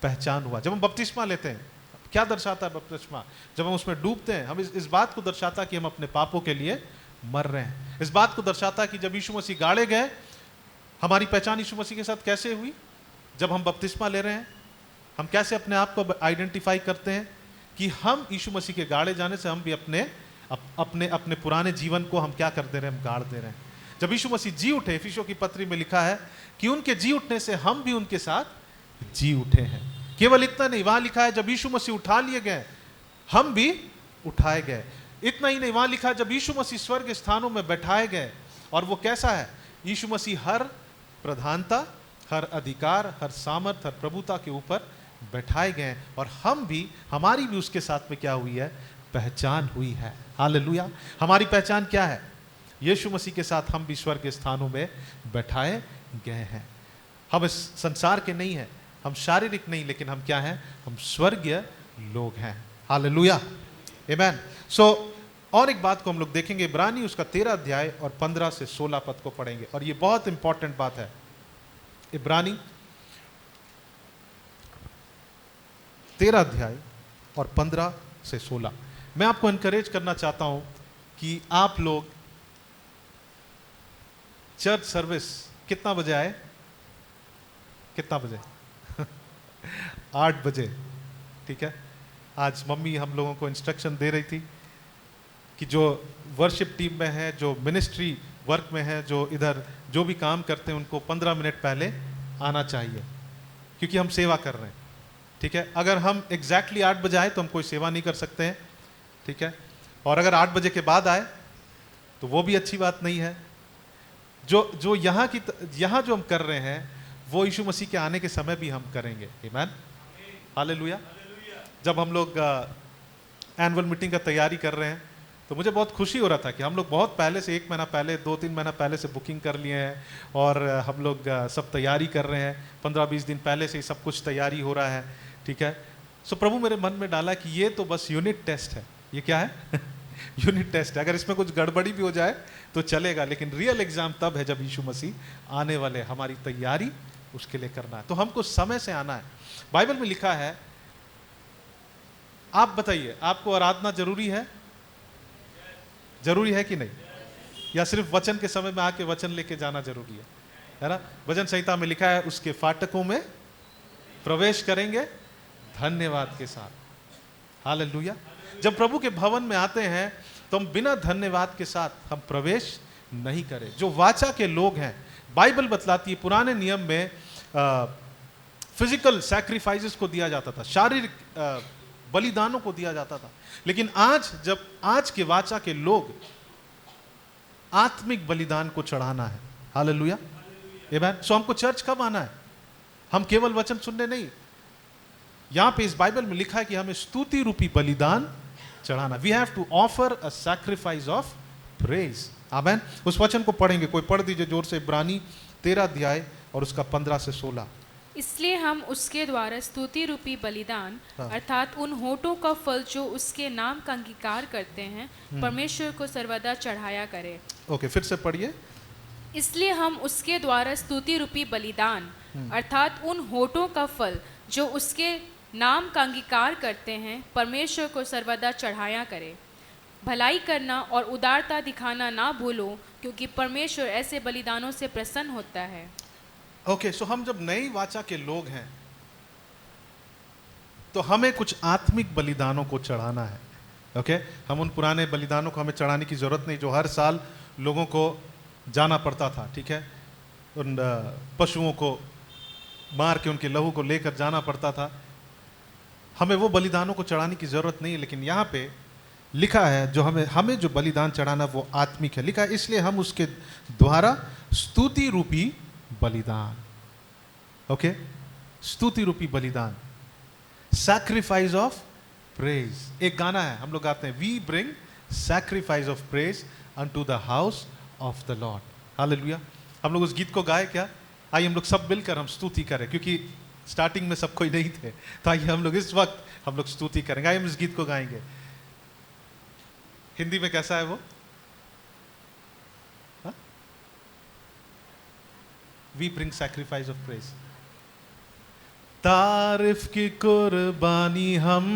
पहचान हुआ। जब हम बपतिस्मा लेते हैं, क्या दर्शाता है बपतिस्मा? जब हम उसमें डूबते हैं, हम इस बात को दर्शाता है कि हम अपने पापों के लिए मर रहे हैं। इस बात को दर्शाता है कि जब यीशु मसीह गाड़े गए, हमारी पहचान यीशु मसीह के साथ कैसे हुई, जब हम बपतिस्मा ले रहे हैं। हम कैसे अपने आप को आइडेंटिफाई करते हैं कि हम यीशु मसीह के गाड़े जाने से हम भी अपने पुराने जीवन को हम क्या कर दे रहे हैं, हम गाड़ दे रहे हैं। जब यीशु मसीह जी उठे, इफिसियों की पत्री में लिखा है कि उनके जी उठने से हम भी उनके साथ जी उठे हैं। केवल इतना नहीं, वहां लिखा है जब यीशु मसीह उठा लिए गए, हम भी उठाए गए। इतना ही नहीं, वहां लिखा है जब यीशु मसीह स्वर्ग स्थानों में बैठाए गए, और वो कैसा है, यीशु मसीह हर प्रधानता, हर अधिकार, हर सामर्थ, हर प्रभुता के ऊपर बैठाए गए, और हम भी, हमारी भी उसके साथ में क्या हुई है, पहचान हुई है। हालेलुया। हमारी पहचान क्या है, यीशु मसीह के साथ हम भी स्वर्ग स्थानों में बैठाए गए हैं। हम इस संसार के नहीं हैं, हम शारीरिक नहीं, लेकिन हम क्या हैं, हम स्वर्गीय लोग हैं। Hallelujah, amen. सो और एक बात को हम लोग देखेंगे, इब्रानी उसका 13 अध्याय और 15 से 16 पद को पढ़ेंगे, और ये बहुत इंपॉर्टेंट बात है। इब्रानी 13 अध्याय और 15 से 16। मैं आपको एनकरेज करना चाहता हूं कि आप लोग चर्च सर्विस कितना बजे आए, कितना बजे 8 बजे, ठीक है। आज मम्मी हम लोगों को इंस्ट्रक्शन दे रही थी कि जो वर्शिप टीम में है, जो मिनिस्ट्री वर्क में है, जो इधर जो भी काम करते हैं, उनको 15 मिनट पहले आना चाहिए, क्योंकि हम सेवा कर रहे हैं, ठीक है। अगर हम एग्जैक्टली 8 बजे आए तो हम कोई सेवा नहीं कर सकते हैं, ठीक है। और अगर 8 बजे के बाद आए तो वो भी अच्छी बात नहीं है। जो यहाँ जो हम कर रहे हैं वो यीशु मसीह के आने के समय भी हम करेंगे। आमीन, हालेलुया। जब हम लोग एनुअल मीटिंग का तैयारी कर रहे हैं तो मुझे बहुत खुशी हो रहा था कि हम लोग बहुत पहले से, 1 महीना पहले, 2-3 महीना पहले से बुकिंग कर लिए हैं, और हम लोग सब तैयारी कर रहे हैं। 15-20 दिन पहले से ही सब कुछ तैयारी हो रहा है, ठीक है। सो प्रभु मेरे मन में डाला कि ये तो बस यूनिट टेस्ट है। ये क्या है यूनिट टेस्ट है। अगर इसमें कुछ गड़बड़ी भी हो जाए तो चलेगा, लेकिन रियल एग्जाम तब है जब यीशु मसीह आने वाले। हमारी तैयारी उसके लिए करना है, तो हमको समय से आना है। बाइबल में लिखा है, आप बताइए, आपको आराधना जरूरी है? जरूरी है कि नहीं? या सिर्फ वचन के समय में आके वचन लेके जाना जरूरी है ना? भजन संहिता में लिखा है, उसके फाटकों में प्रवेश करेंगे धन्यवाद के साथ। हालेलुया। जब प्रभु के भवन में आते हैं तो हम बिना धन्यवाद के साथ हम प्रवेश नहीं करें। जो वाचा के लोग हैं, बाइबल बतलाती है, पुराने नियम में फिजिकल सैक्रिफाइसेस को दिया जाता था, शारीरिक बलिदानों को दिया जाता था, लेकिन आज के वाचा के लोग आत्मिक बलिदान को चढ़ाना है। हालेलुया, आमीन। सो हमको चर्च कब आना है? हम केवल वचन सुनने नहीं, यहां पे इस बाइबल में लिखा है कि हमें स्तुति रूपी बलिदान चढ़ाना। We have to offer a sacrifice of praise. Amen. उस वचन को पढ़ेंगे, कोई पढ़ दीजिए जोर से, इब्रानी 13 अध्याय और उसका 15 से 16। इसलिए हम उसके द्वारा स्तुति रूपी बलिदान अर्थात उन होठों का फल जो उसके नाम का अंगीकार करते हैं परमेश्वर को सर्वदा चढ़ाया करें। ओके, फिर से पढ़िए। इसलिए हम उसके द्वारा स्तुति रूपी बलिदान अर्थात उन होठों का फल जो उसके नाम का अंगीकार करते हैं परमेश्वर को सर्वदा चढ़ाया करें। भलाई करना और उदारता दिखाना ना भूलो, क्योंकि परमेश्वर ऐसे बलिदानों से प्रसन्न होता है। ओके, सो हम जब नई वाचा के लोग हैं तो हमें कुछ आत्मिक बलिदानों को चढ़ाना है। ओके, हम उन पुराने बलिदानों को हमें चढ़ाने की जरूरत नहीं जो हर साल लोगों को जाना पड़ता था। ठीक है, उन पशुओं को मार के उनके लहू को लेकर जाना पड़ता था। हमें वो बलिदानों को चढ़ाने की जरूरत नहीं है, लेकिन यहाँ पे लिखा है जो हमें जो बलिदान चढ़ाना वो आत्मिक है। लिखा है इसलिए हम उसके द्वारा स्तुति रूपी बलिदान, ओके, स्तुति रूपी बलिदान, सैक्रिफाइस ऑफ प्रेज। एक गाना है हम लोग गाते हैं, we bring sacrifice of praise unto the house of the lord. Hallelujah. हम लोग उस गीत को गाए क्या? आइए हम लोग सब मिलकर हम स्तुति करें, क्योंकि स्टार्टिंग में सब कोई नहीं थे, तो आइए हम लोग इस वक्त हम लोग स्तुति करेंगे। आइए हम इस गीत को गाएंगे। हिंदी में कैसा है वो? We bring sacrifice of praise. तारीफ की कुर्बानी हम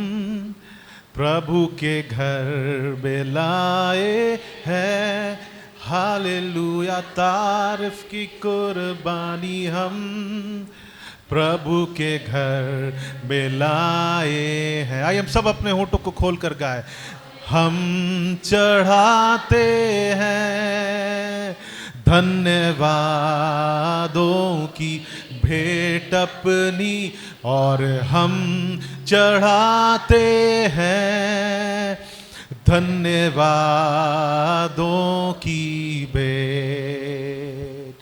प्रभु के घर में लाए हैं। हालेलुया। तारीफ की कुर्बानी हम प्रभु के घर में लाए हैं। आइए हम सब अपने होठों को खोल कर गाए। हम चढ़ाते हैं धन्यवादों की भेंट अपनी, और हम चढ़ाते हैं धन्यवादों की भेंट।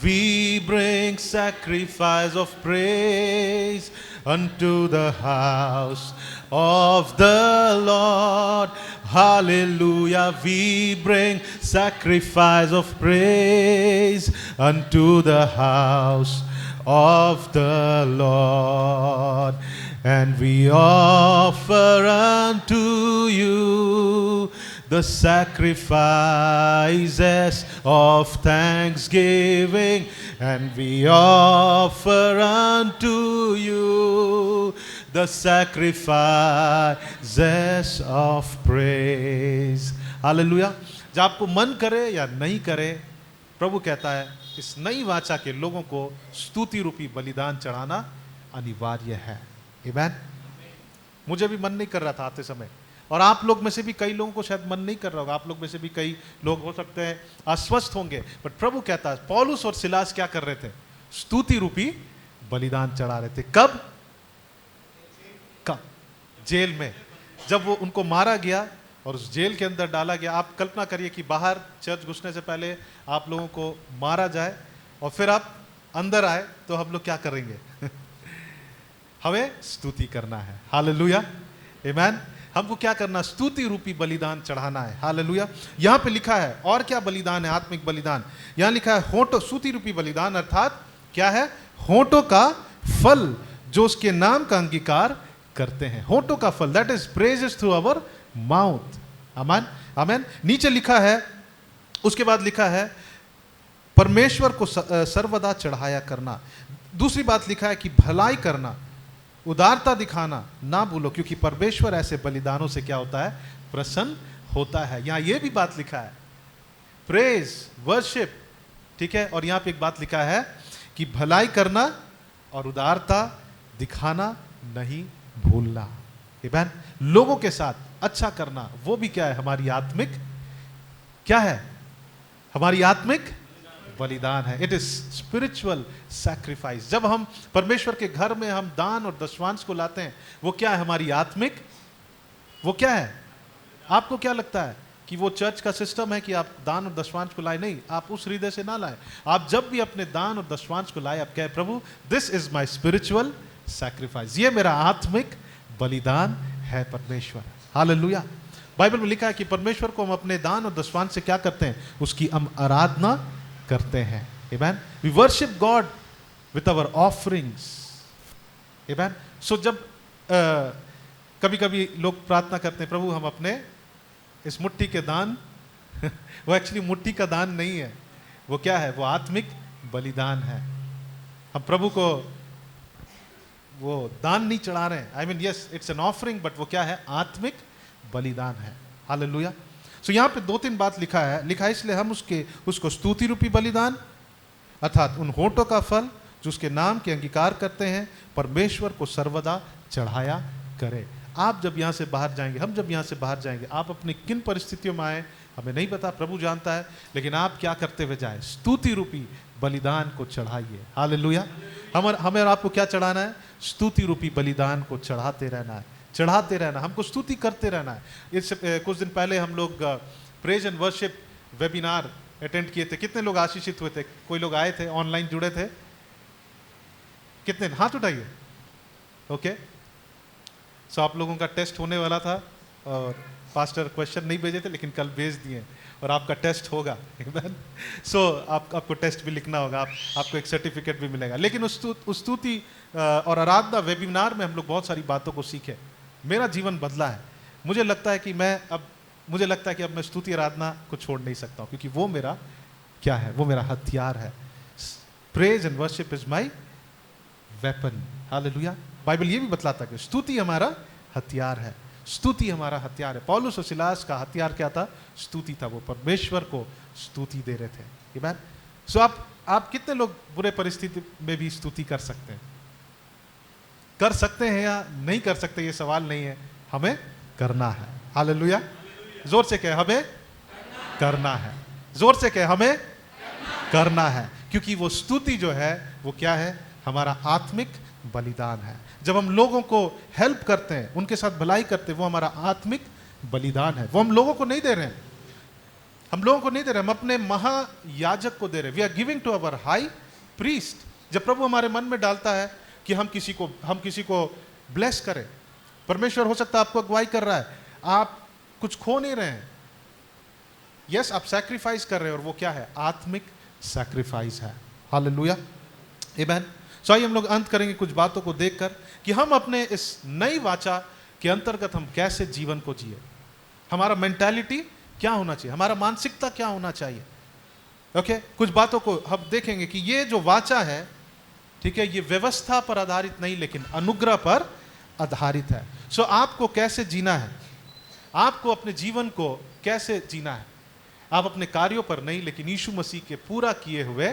We bring sacrifice of praise unto the house of the Lord. Hallelujah. We bring sacrifice of praise unto the house of the Lord. And we offer unto you the sacrifices of thanksgiving, and we offer unto you the sacrifices of praise. Hallelujah. जब आपको मन करे या नहीं करे, प्रभु कहता है इस नई वाचा के लोगों को स्तुति रूपी बलिदान चढ़ाना अनिवार्य है। आमीन। मुझे भी मन नहीं कर रहा था आते समय, और आप लोग में से भी कई लोगों को शायद मन नहीं कर रहा होगा। आप लोग में से भी कई लोग हो सकते हैं अस्वस्थ होंगे, बट प्रभु कहता है, पौलुस और सिलास क्या कर रहे थे? स्तुति रूपी बलिदान चढ़ा रहे थे। कब? जेल में। जब वो उनको मारा गया और उस जेल के अंदर डाला गया। आप कल्पना करिए कि बाहर चर्च घुसने से पहले आप लोगों को मारा जाए और फिर आप अंदर आए, तो हम लोग क्या करेंगे? हमें स्तुति करना है। हालेलुया। आमीन। हमको क्या करना? स्तुति रूपी बलिदान चढ़ाना है। हालेलुया। यहाँ पे लिखा है, और क्या बलिदान है? आत्मिक बलिदान। यहाँ लिखा है होठों, स्तुति रूपी बलिदान अर्थात क्या है? होठों का फल जो उसके नाम का अंगीकार करते हैं। होठों का फल, that is praises through our mouth. Amen. Amen. नीचे लिखा है, उसके बाद लिखा है परमेश्वर को सर्वदा चढ़ाया करना। दूसरी बात लिखा है कि भलाई करना, उदारता दिखाना ना भूलो, क्योंकि परमेश्वर ऐसे बलिदानों से क्या होता है? प्रसन्न होता है। यहां यह भी बात लिखा है, प्रेज, वर्शिप, ठीक है। और यहां पे एक बात लिखा है कि भलाई करना और उदारता दिखाना नहीं भूलना। आमीन। लोगों के साथ अच्छा करना, वो भी क्या है? हमारी आत्मिक क्या है? हमारी आत्मिक बलिदान है। It is spiritual sacrifice. जब हम परमेश्वर के घर में हम दान और दशवांश को लाते हैं, वो क्या है? हमारी आत्मिक, वो क्या है? आपको क्या लगता है कि वो चर्च का सिस्टम है कि आप दान और दशवांश को लाए? नहीं, आप उस हृदय से ना लाए। आप जब भी अपने दान और दशवांश को लाए, आप कहे, प्रभु this is my spiritual sacrifice, ये मेरा आत्मिक बलिदान है परमेश्वर। हालेलुया। बाइबल में लिखा है कि परमेश्वर को हम अपने दान और दशवान से क्या करते हैं, उसकी हम आराधना करते हैं। Amen. We worship God with our offerings. Amen. So जब कभी कभी लोग प्रार्थना करते हैं, प्रभु हम अपने इस मुट्ठी के दान वो एक्चुअली मुट्ठी का दान नहीं है, वो क्या है, वो आत्मिक बलिदान है। हम प्रभु को वो दान नहीं चढ़ा रहे हैं, I mean yes it's an offering, but वो क्या है, आत्मिक बलिदान है। हालेलुया। सो यहाँ पे 2-3 बात लिखा है इसलिए हम उसको स्तुति रूपी बलिदान अर्थात उन होठों का फल जो उसके नाम के अंगीकार करते हैं परमेश्वर को सर्वदा चढ़ाया करें। आप जब यहाँ से बाहर जाएंगे, हम जब यहाँ से बाहर जाएंगे, आप अपनी किन परिस्थितियों में आए हमें नहीं पता, प्रभु जानता है, लेकिन आप क्या करते हुए जाए, स्तुति रूपी बलिदान को चढ़ाइए। हालेलुया। हमें और आपको क्या चढ़ाना है, स्तुति रूपी बलिदान को चढ़ाते रहना है, चढ़ाते रहना, हमको स्तुति करते रहना है। इससे कुछ दिन पहले हम लोग praise and worship webinar attend किए थे। कितने लोग आशीषित हुए थे? कोई लोग आए थे, ऑनलाइन जुड़े थे? कितने? हाथ उठाइए। ओके। सो आप लोगों का टेस्ट होने वाला था और पास्टर क्वेश्चन नहीं भेजे थे, लेकिन कल भेज दिए और आपका टेस्ट होगा। सो आपको टेस्ट भी लिखना होगा, आपको एक सर्टिफिकेट भी मिलेगा। लेकिन उस स्तुति और आराधना वेबिनार में हम लोग बहुत सारी बातों को सीखे। मेरा जीवन बदला है। मुझे लगता है कि अब मैं स्तुति आराधना को छोड़ नहीं सकता हूँ, क्योंकि वो मेरा क्या है, वो मेरा हथियार है। Praise and worship is my weapon. Hallelujah. Bible ये भी बतलाता है कि स्तुति हमारा हथियार है, स्तुति हमारा हथियार है। पौलुस और सिलास का हथियार क्या था? स्तुति था। वो परमेश्वर को स्तुति दे रहे थे। आमीन। सो आप कितने लोग बुरे परिस्थिति में भी स्तुति कर सकते हैं? कर सकते हैं या नहीं कर सकते, ये सवाल नहीं है, हमें करना है। हालेलुया। जोर से कहे, हमें करना है। जोर से कहे, हमें करना है, क्योंकि वो स्तुति जो है वो क्या है, हमारा आत्मिक बलिदान है। जब हम लोगों को हेल्प करते हैं, उनके साथ भलाई करते हैं, वो हमारा आत्मिक बलिदान है। वो हम लोगों को नहीं दे रहे हैं, हम अपने महायाजक को दे रहे हैं। We are giving to our high priest. जब प्रभु हमारे मन में डालता है कि हम किसी को ब्लेस करें, परमेश्वर हो सकता है आपको अगुवाई कर रहा है, आप कुछ खो नहीं रहे हैं, यस आप सैक्रिफाइस कर रहे हैं, और वो क्या है, आत्मिक सैक्रिफाइस है। हालेलुया। आमीन। सो आइए हम लोग अंत करेंगे कुछ बातों को देखकर कि हम अपने इस नई वाचा के अंतर्गत हम कैसे जीवन को जिए। हमारा मेंटालिटी क्या होना चाहिए, हमारा मानसिकता क्या होना चाहिए। ओके। कुछ बातों को हम देखेंगे कि ये जो वाचा है, ठीक है, ये व्यवस्था पर आधारित नहीं लेकिन अनुग्रह पर आधारित है। सो आपको कैसे जीना है, आपको अपने जीवन को कैसे जीना है। आप अपने कार्यों पर नहीं लेकिन यीशु मसीह के पूरा किए हुए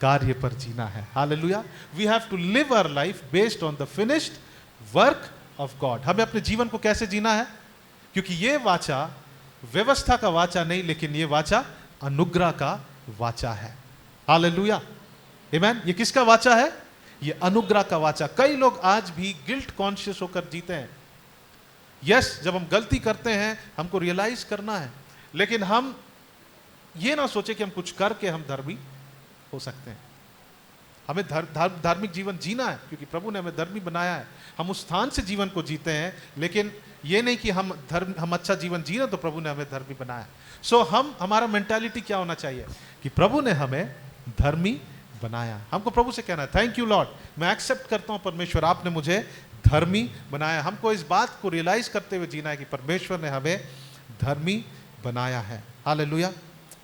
कार्य पर जीना है। Hallelujah. We have to live our life based on the finished work of God. हमें अपने जीवन को कैसे जीना है, क्योंकि ये वाचा व्यवस्था का वाचा नहीं लेकिन ये वाचा अनुग्रह का वाचा है। हालेलुया। आमीन। ये किसका वाचा है? ये अनुग्रह का वाचा। कई लोग आज भी गिल्ट कॉन्शियस होकर जीते हैं। यस, जब हम गलती करते हैं हमको रियलाइज करना है, लेकिन हम ये ना सोचे कि हम कुछ करके हम धर्मी हो सकते हैं। हमें धार्मिक जीवन जीना है, क्योंकि प्रभु ने हमें धर्मी बनाया है। हम उस स्थान से जीवन को जीते हैं, लेकिन ये नहीं कि हम अच्छा जीवन जी रहे तो प्रभु ने हमें धर्मी बनाया। सो हमारा मेंटालिटी क्या होना चाहिए कि प्रभु ने हमें धर्मी बनाया। हमको प्रभु से कहना है, थैंक यू लॉर्ड, मैं एक्सेप्ट करता हूं परमेश्वर, आपने मुझे धर्मी बनाया। हमको इस बात को रियलाइज करते हुए जीना है कि परमेश्वर ने हमें धर्मी बनाया है। हालेलुया।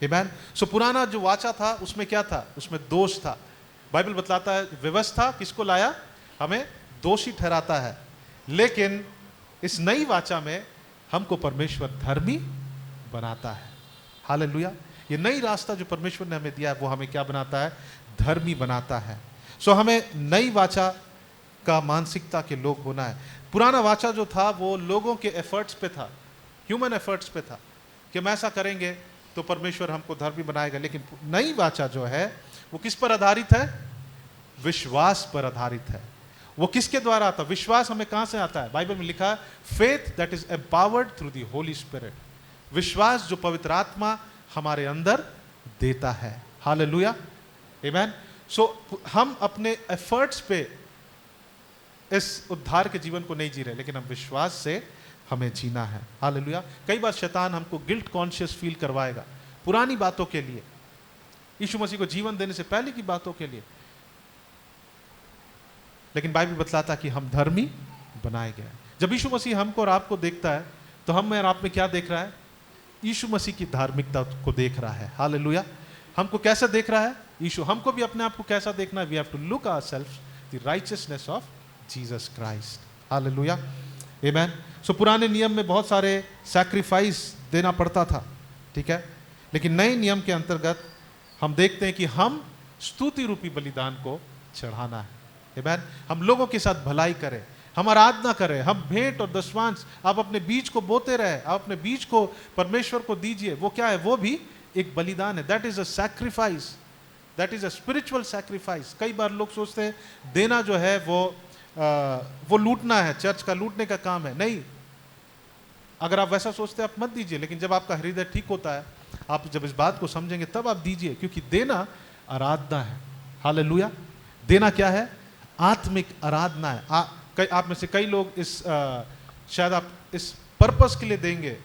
आमीन। सो पुराना जो वाचा था उसमें क्या था? उसमें दोष था। बाइबल बतलाता है व्यवस्था किसको लाया? हमें दोषी ठहराता है, लेकिन इस नई वाचा में हमको परमेश्वर धर्मी बनाता है। हालेलुया। ये नई रास्ता जो परमेश्वर ने हमें दिया है वो हमें क्या बनाता है? धर्मी बनाता है। सो हमें नई वाचा का मानसिकता के लोग होना है। पुराना वाचा जो था वो लोगों के एफर्ट्स पे था, ह्यूमन एफर्ट्स पे था कि हम ऐसा करेंगे तो परमेश्वर हमको धर्मी बनाएगा। लेकिन नई वाचा जो है वो किस पर आधारित है? विश्वास पर आधारित है। वो किसके द्वारा आता है? विश्वास हमें कहां से आता है? बाइबल में लिखा है, faith that is empowered through the Holy spirit. विश्वास जो पवित्र आत्मा हमारे अंदर देता है। हालेलुया। आमीन। सो हम अपने एफर्ट्स पे इस उद्धार के जीवन को नहीं जी रहे, लेकिन हम विश्वास से हमें जीना है। हालेलुया। कई बार शैतान हमको गिल्ट कॉन्शियस फील करवाएगा पुरानी बातों के लिए, यीशु मसीह को जीवन देने से पहले की बातों के लिए, लेकिन बाइबल बतलाता कि हम धर्मी बनाए गए। जब यीशु मसीह हमको और आपको देखता है तो हम और आप में क्या देख रहा है? यीशु मसीह की धार्मिकता को देख रहा है। हालेलुया। हमको कैसा देख रहा है? यीशु हमको भी अपने आप को कैसा देखना है? We have to look ourselves the righteousness of Jesus Christ. Hallelujah. Amen. So पुराने नियम में बहुत सारे सैक्रिफाइस देना पड़ता था, ठीक है, लेकिन नए नियम के अंतर्गत हम देखते हैं कि हम स्तुति रूपी बलिदान को चढ़ाना है। आमेन। हम लोगों के साथ भलाई करें, हम आराधना करें, हम भेंट और दशमांश, आप अपने बीज को बोते रहे, आप अपने बीज को परमेश्वर को दीजिए। वो क्या है? वो भी एक बलिदान है। That is a sacrifice, that is a spiritual sacrifice. कई बार लोग सोचते हैं देना जो है वो लूटना है, चर्च का लूटने का काम है। नहीं, अगर आप वैसा सोचते हैं आप मत दीजिए, लेकिन जब आपका हृदय ठीक होता है, आप जब इस बात को समझेंगे तब आप दीजिए, क्योंकि देना आराधना है। हालेलुया। देना क्या है? आत्मिक आराधना है। आप में से कई लोग शायद आप इस पर्पस के लिए देंगे,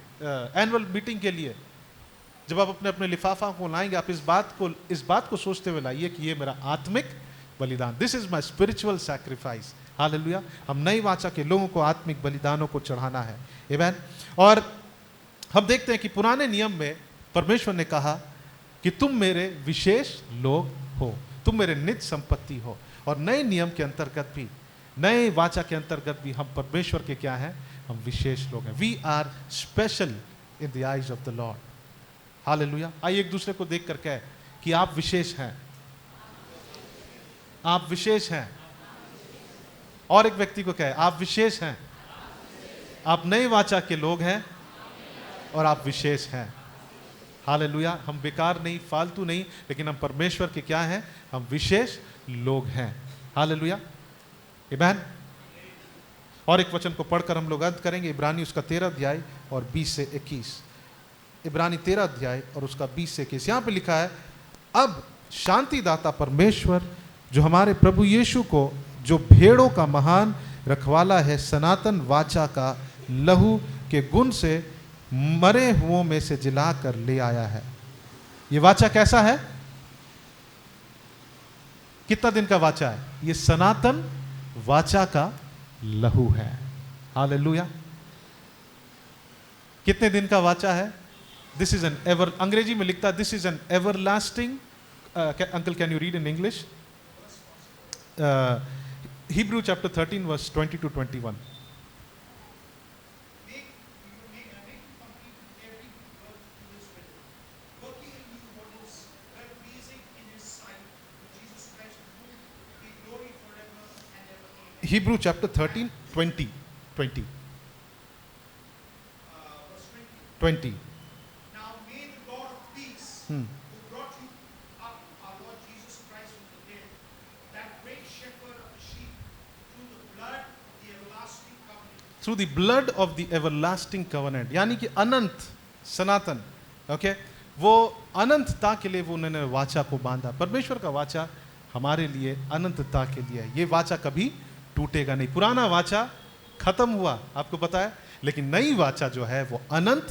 एनुअल मीटिंग के लिए। जब आप अपने अपने लिफाफा को लाएंगे, आप इस बात को सोचते हुए लाइए कि ये मेरा आत्मिक बलिदान, this is my spiritual sacrifice. Hallelujah. हम नई वाचा के लोगों को आत्मिक बलिदानों को चढ़ाना है। आमेन। और हम देखते हैं कि पुराने नियम में परमेश्वर ने कहा कि तुम मेरे विशेष लोग हो, तुम मेरे निज संपत्ति हो। और नए नियम के अंतर्गत भी, नए वाचा के अंतर्गत भी हम परमेश्वर के क्या हैं? हम विशेष लोग हैं। We are special in the eyes of the lord. Hallelujah. आइए एक दूसरे को देख कर कहे कि आप विशेष हैं, आप विशेष हैं। और एक व्यक्ति को कहे आप विशेष हैं, आप नए वाचा के लोग हैं और आप विशेष हैं। हालेलुया। हम बेकार नहीं, फालतू नहीं, लेकिन हम परमेश्वर के क्या हैं? हम विशेष लोग हैं। हालेलुया। आमेन। और एक वचन को पढ़कर हम लोग अंत करेंगे। इब्रानी उसका 13 अध्याय और 20 से 21। इब्रानी 13 अध्याय और उसका 20 से 21। यहाँ पे लिखा है, अब शांतिदाता परमेश्वर जो हमारे प्रभु यीशु को, जो भेड़ों का महान रखवाला है, सनातन वाचा का लहू के गुण से मरे हुओं में से जिला कर ले आया है। ये वाचा कैसा है? कितना दिन का वाचा है? ये सनातन वाचा का लहू है। हालेलुया। कितने दिन का वाचा है? दिस इज एन एवर, अंग्रेजी में लिखता है this is an everlasting. Uncle can you read in English? Hebrew chapter 13 verse 20 to 21. Make complete every work in His will, working in you what is well pleasing in His sight, through Jesus Christ, to whom be glory forever and ever. Amen. Hebrew chapter 13 20 20 Verse 20. 20. Now may the God of peace, Hmm. who brought you up, our Lord Jesus Christ from the dead, that great shepherd of the sheep, through the blood of the everlasting covenant. Through the blood of the everlasting covenant, यानी कि अनंत, सनातन, okay, वो अनंतता के लिए वो उन्होंने वाचा को बांधा। परमेश्वर का वाचा हमारे लिए अनंतता के लिए है। ये वाचा कभी टूटेगा नहीं। पुराना वाचा खत्म हुआ, आपको पता है, लेकिन नई वाचा जो है वो अनंत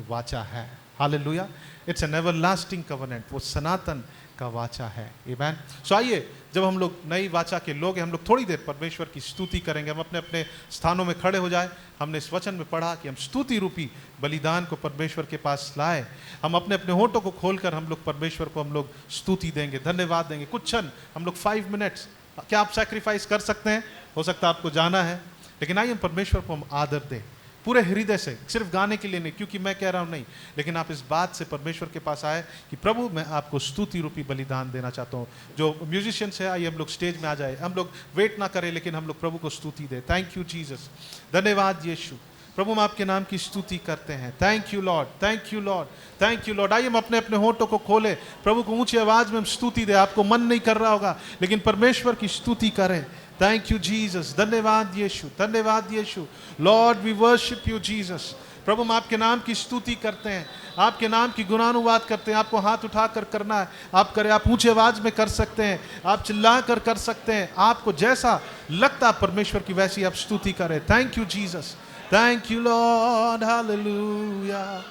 वाचा है। Hallelujah. It's an everlasting covenant, वो सनातन का वाचा है। आमेन। सो आइए, जब हम लोग नई वाचा के लोग हैं, हम लोग थोड़ी देर परमेश्वर की स्तुति करेंगे। हम अपने अपने स्थानों में खड़े हो जाए। हमने इस वचन में पढ़ा कि हम स्तुति रूपी बलिदान को परमेश्वर के पास लाए। हम अपने अपने होठों को खोलकर हम लोग परमेश्वर को हम लोग स्तुति देंगे, धन्यवाद देंगे। कुछ क्षण हम लोग 5 मिनट्स, क्या आप सैक्रिफाइस कर सकते हैं? हो सकता है आपको जाना है, लेकिन आइए हम परमेश्वर को हम आदर दें पूरे हृदय से, सिर्फ गाने के लिए नहीं, क्योंकि मैं कह रहा हूं नहीं, लेकिन आप इस बात से परमेश्वर के पास आए कि प्रभु मैं आपको स्तुति रूपी बलिदान देना चाहता हूं। जो म्यूजिशियंस है, आइए हम लोग स्टेज में आ जाए। हम लोग वेट ना करें, लेकिन हम लोग प्रभु को स्तुति दें। थैंक यू जीसस, धन्यवाद यीशु। प्रभु हम आपके नाम की स्तुति करते हैं। Thank you Lord, thank you Lord, thank you Lord. आइए हम अपने अपने होठों को खोले, प्रभु को ऊंची आवाज में हम स्तुति दें। आपको मन नहीं कर रहा होगा, लेकिन परमेश्वर की स्तुति करें। थैंक यू जीसस, धन्यवाद यीशु, धन्यवाद यीशु। Lord we worship you Jesus. प्रभु हम आपके नाम की स्तुति करते हैं, आपके नाम की गुणानुवाद करते हैं। आपको हाथ उठाकर करना है, आप करें। आप ऊंचे आवाज में कर सकते हैं, आप चिल्ला कर सकते हैं। आपको जैसा लगता परमेश्वर की वैसी आप स्तुति करें। Thank you Jesus, thank you Lord, hallelujah.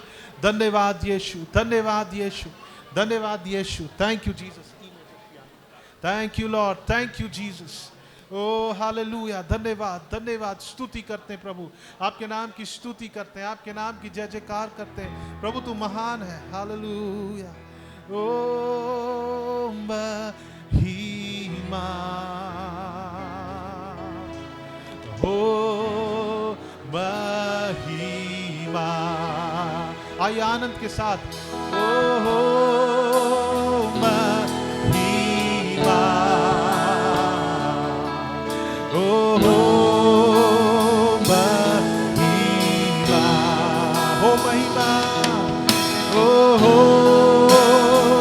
धन्यवाद यीशु, धन्यवाद यीशु, धन्यवाद यीशु। Thank you Jesus, thank you Lord, thank you Jesus. O hallelujah, धन्यवाद, धन्यवाद। स्तुति करते हैं प्रभु, आपके नाम की स्तुति करते हैं, आपके नाम की जय जयकार करते हैं। प्रभु तू महान है, हालेलुया। ओ महिमा, ओ महिमा। आइए आनंद के साथ, ओ महिमा, ओ महिमा, हो महिमा, ओ महिमा,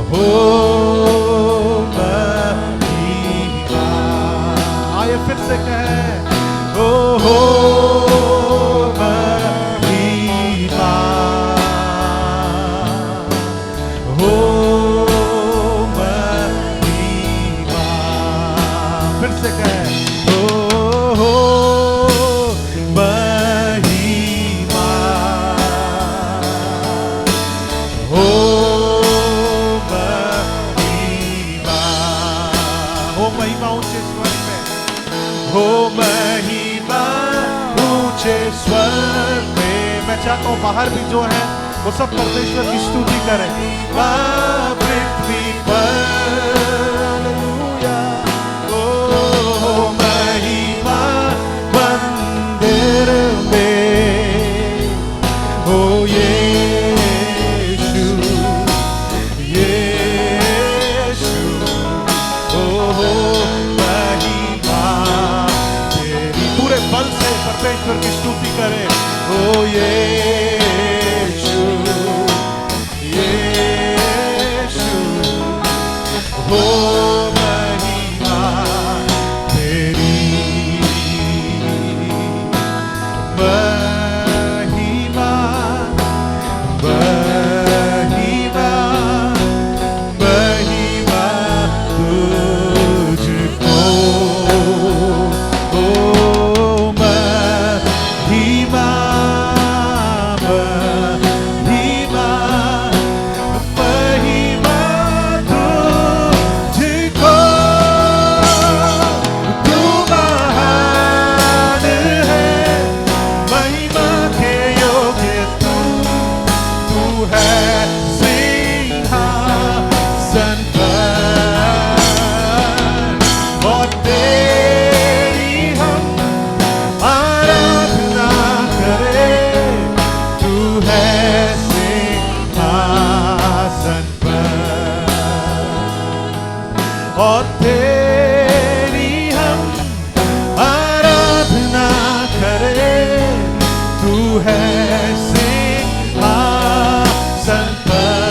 हो महिमा। आइए फिर से कहें, ओ महिमा, हो महिमा। फिर से कहें, हो महिमा, हो महिमा, हो महिमा ऊंचे स्वर में, हो महिमा ऊंचे स्वर में। मैं चाहता हूं बाहर भी जो है वो सब परमेश्वर की स्तुति करें। पृथ्वी पर हालेलुया, ओ महिमा मंदिर में, ओ यीशु, यीशु, ओ महिमा तेरी। पूरे बल से परमेश्वर की स्तुति करें, ओ यीशु, यीशु, हो महिमा तेरी, महिमा, महिमा, महिमा तुझको, ओ महिमा, महिमा, महिमा तुझको। तू महान है, महिमा के योग्य तू, तू है सिंहासन पर, और तेरी हम आराधना करें। तू है सिंहासन पर, और तेरी हम आराधना करें। तू है सिंहासन पर,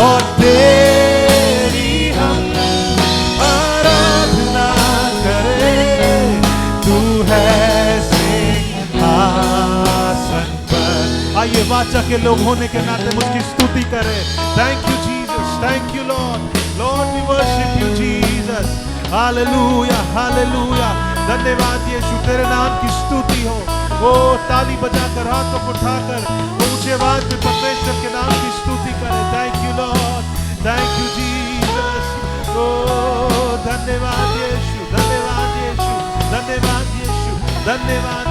और तेरी हम आराधना करें। तू है सिंहासन पर। आइए वाचा के लोग होने के नाते मुझकी स्तुति करें। Thank you Jesus, thank you lord, lord we worship you Jesus, hallelujah, hallelujah. धन्यवाद यीशु, तेरे नाम की स्तुति हो। वो ताली बजाकर, हाथों को उठाकर ऊंचे आवाज में परमेश्वर के नाम की स्तुति करें। Thank you Lord, thank you Jesus. ओ धन्यवाद यीशु, धन्यवाद यीशु, धन्यवाद यीशु, धन्यवाद।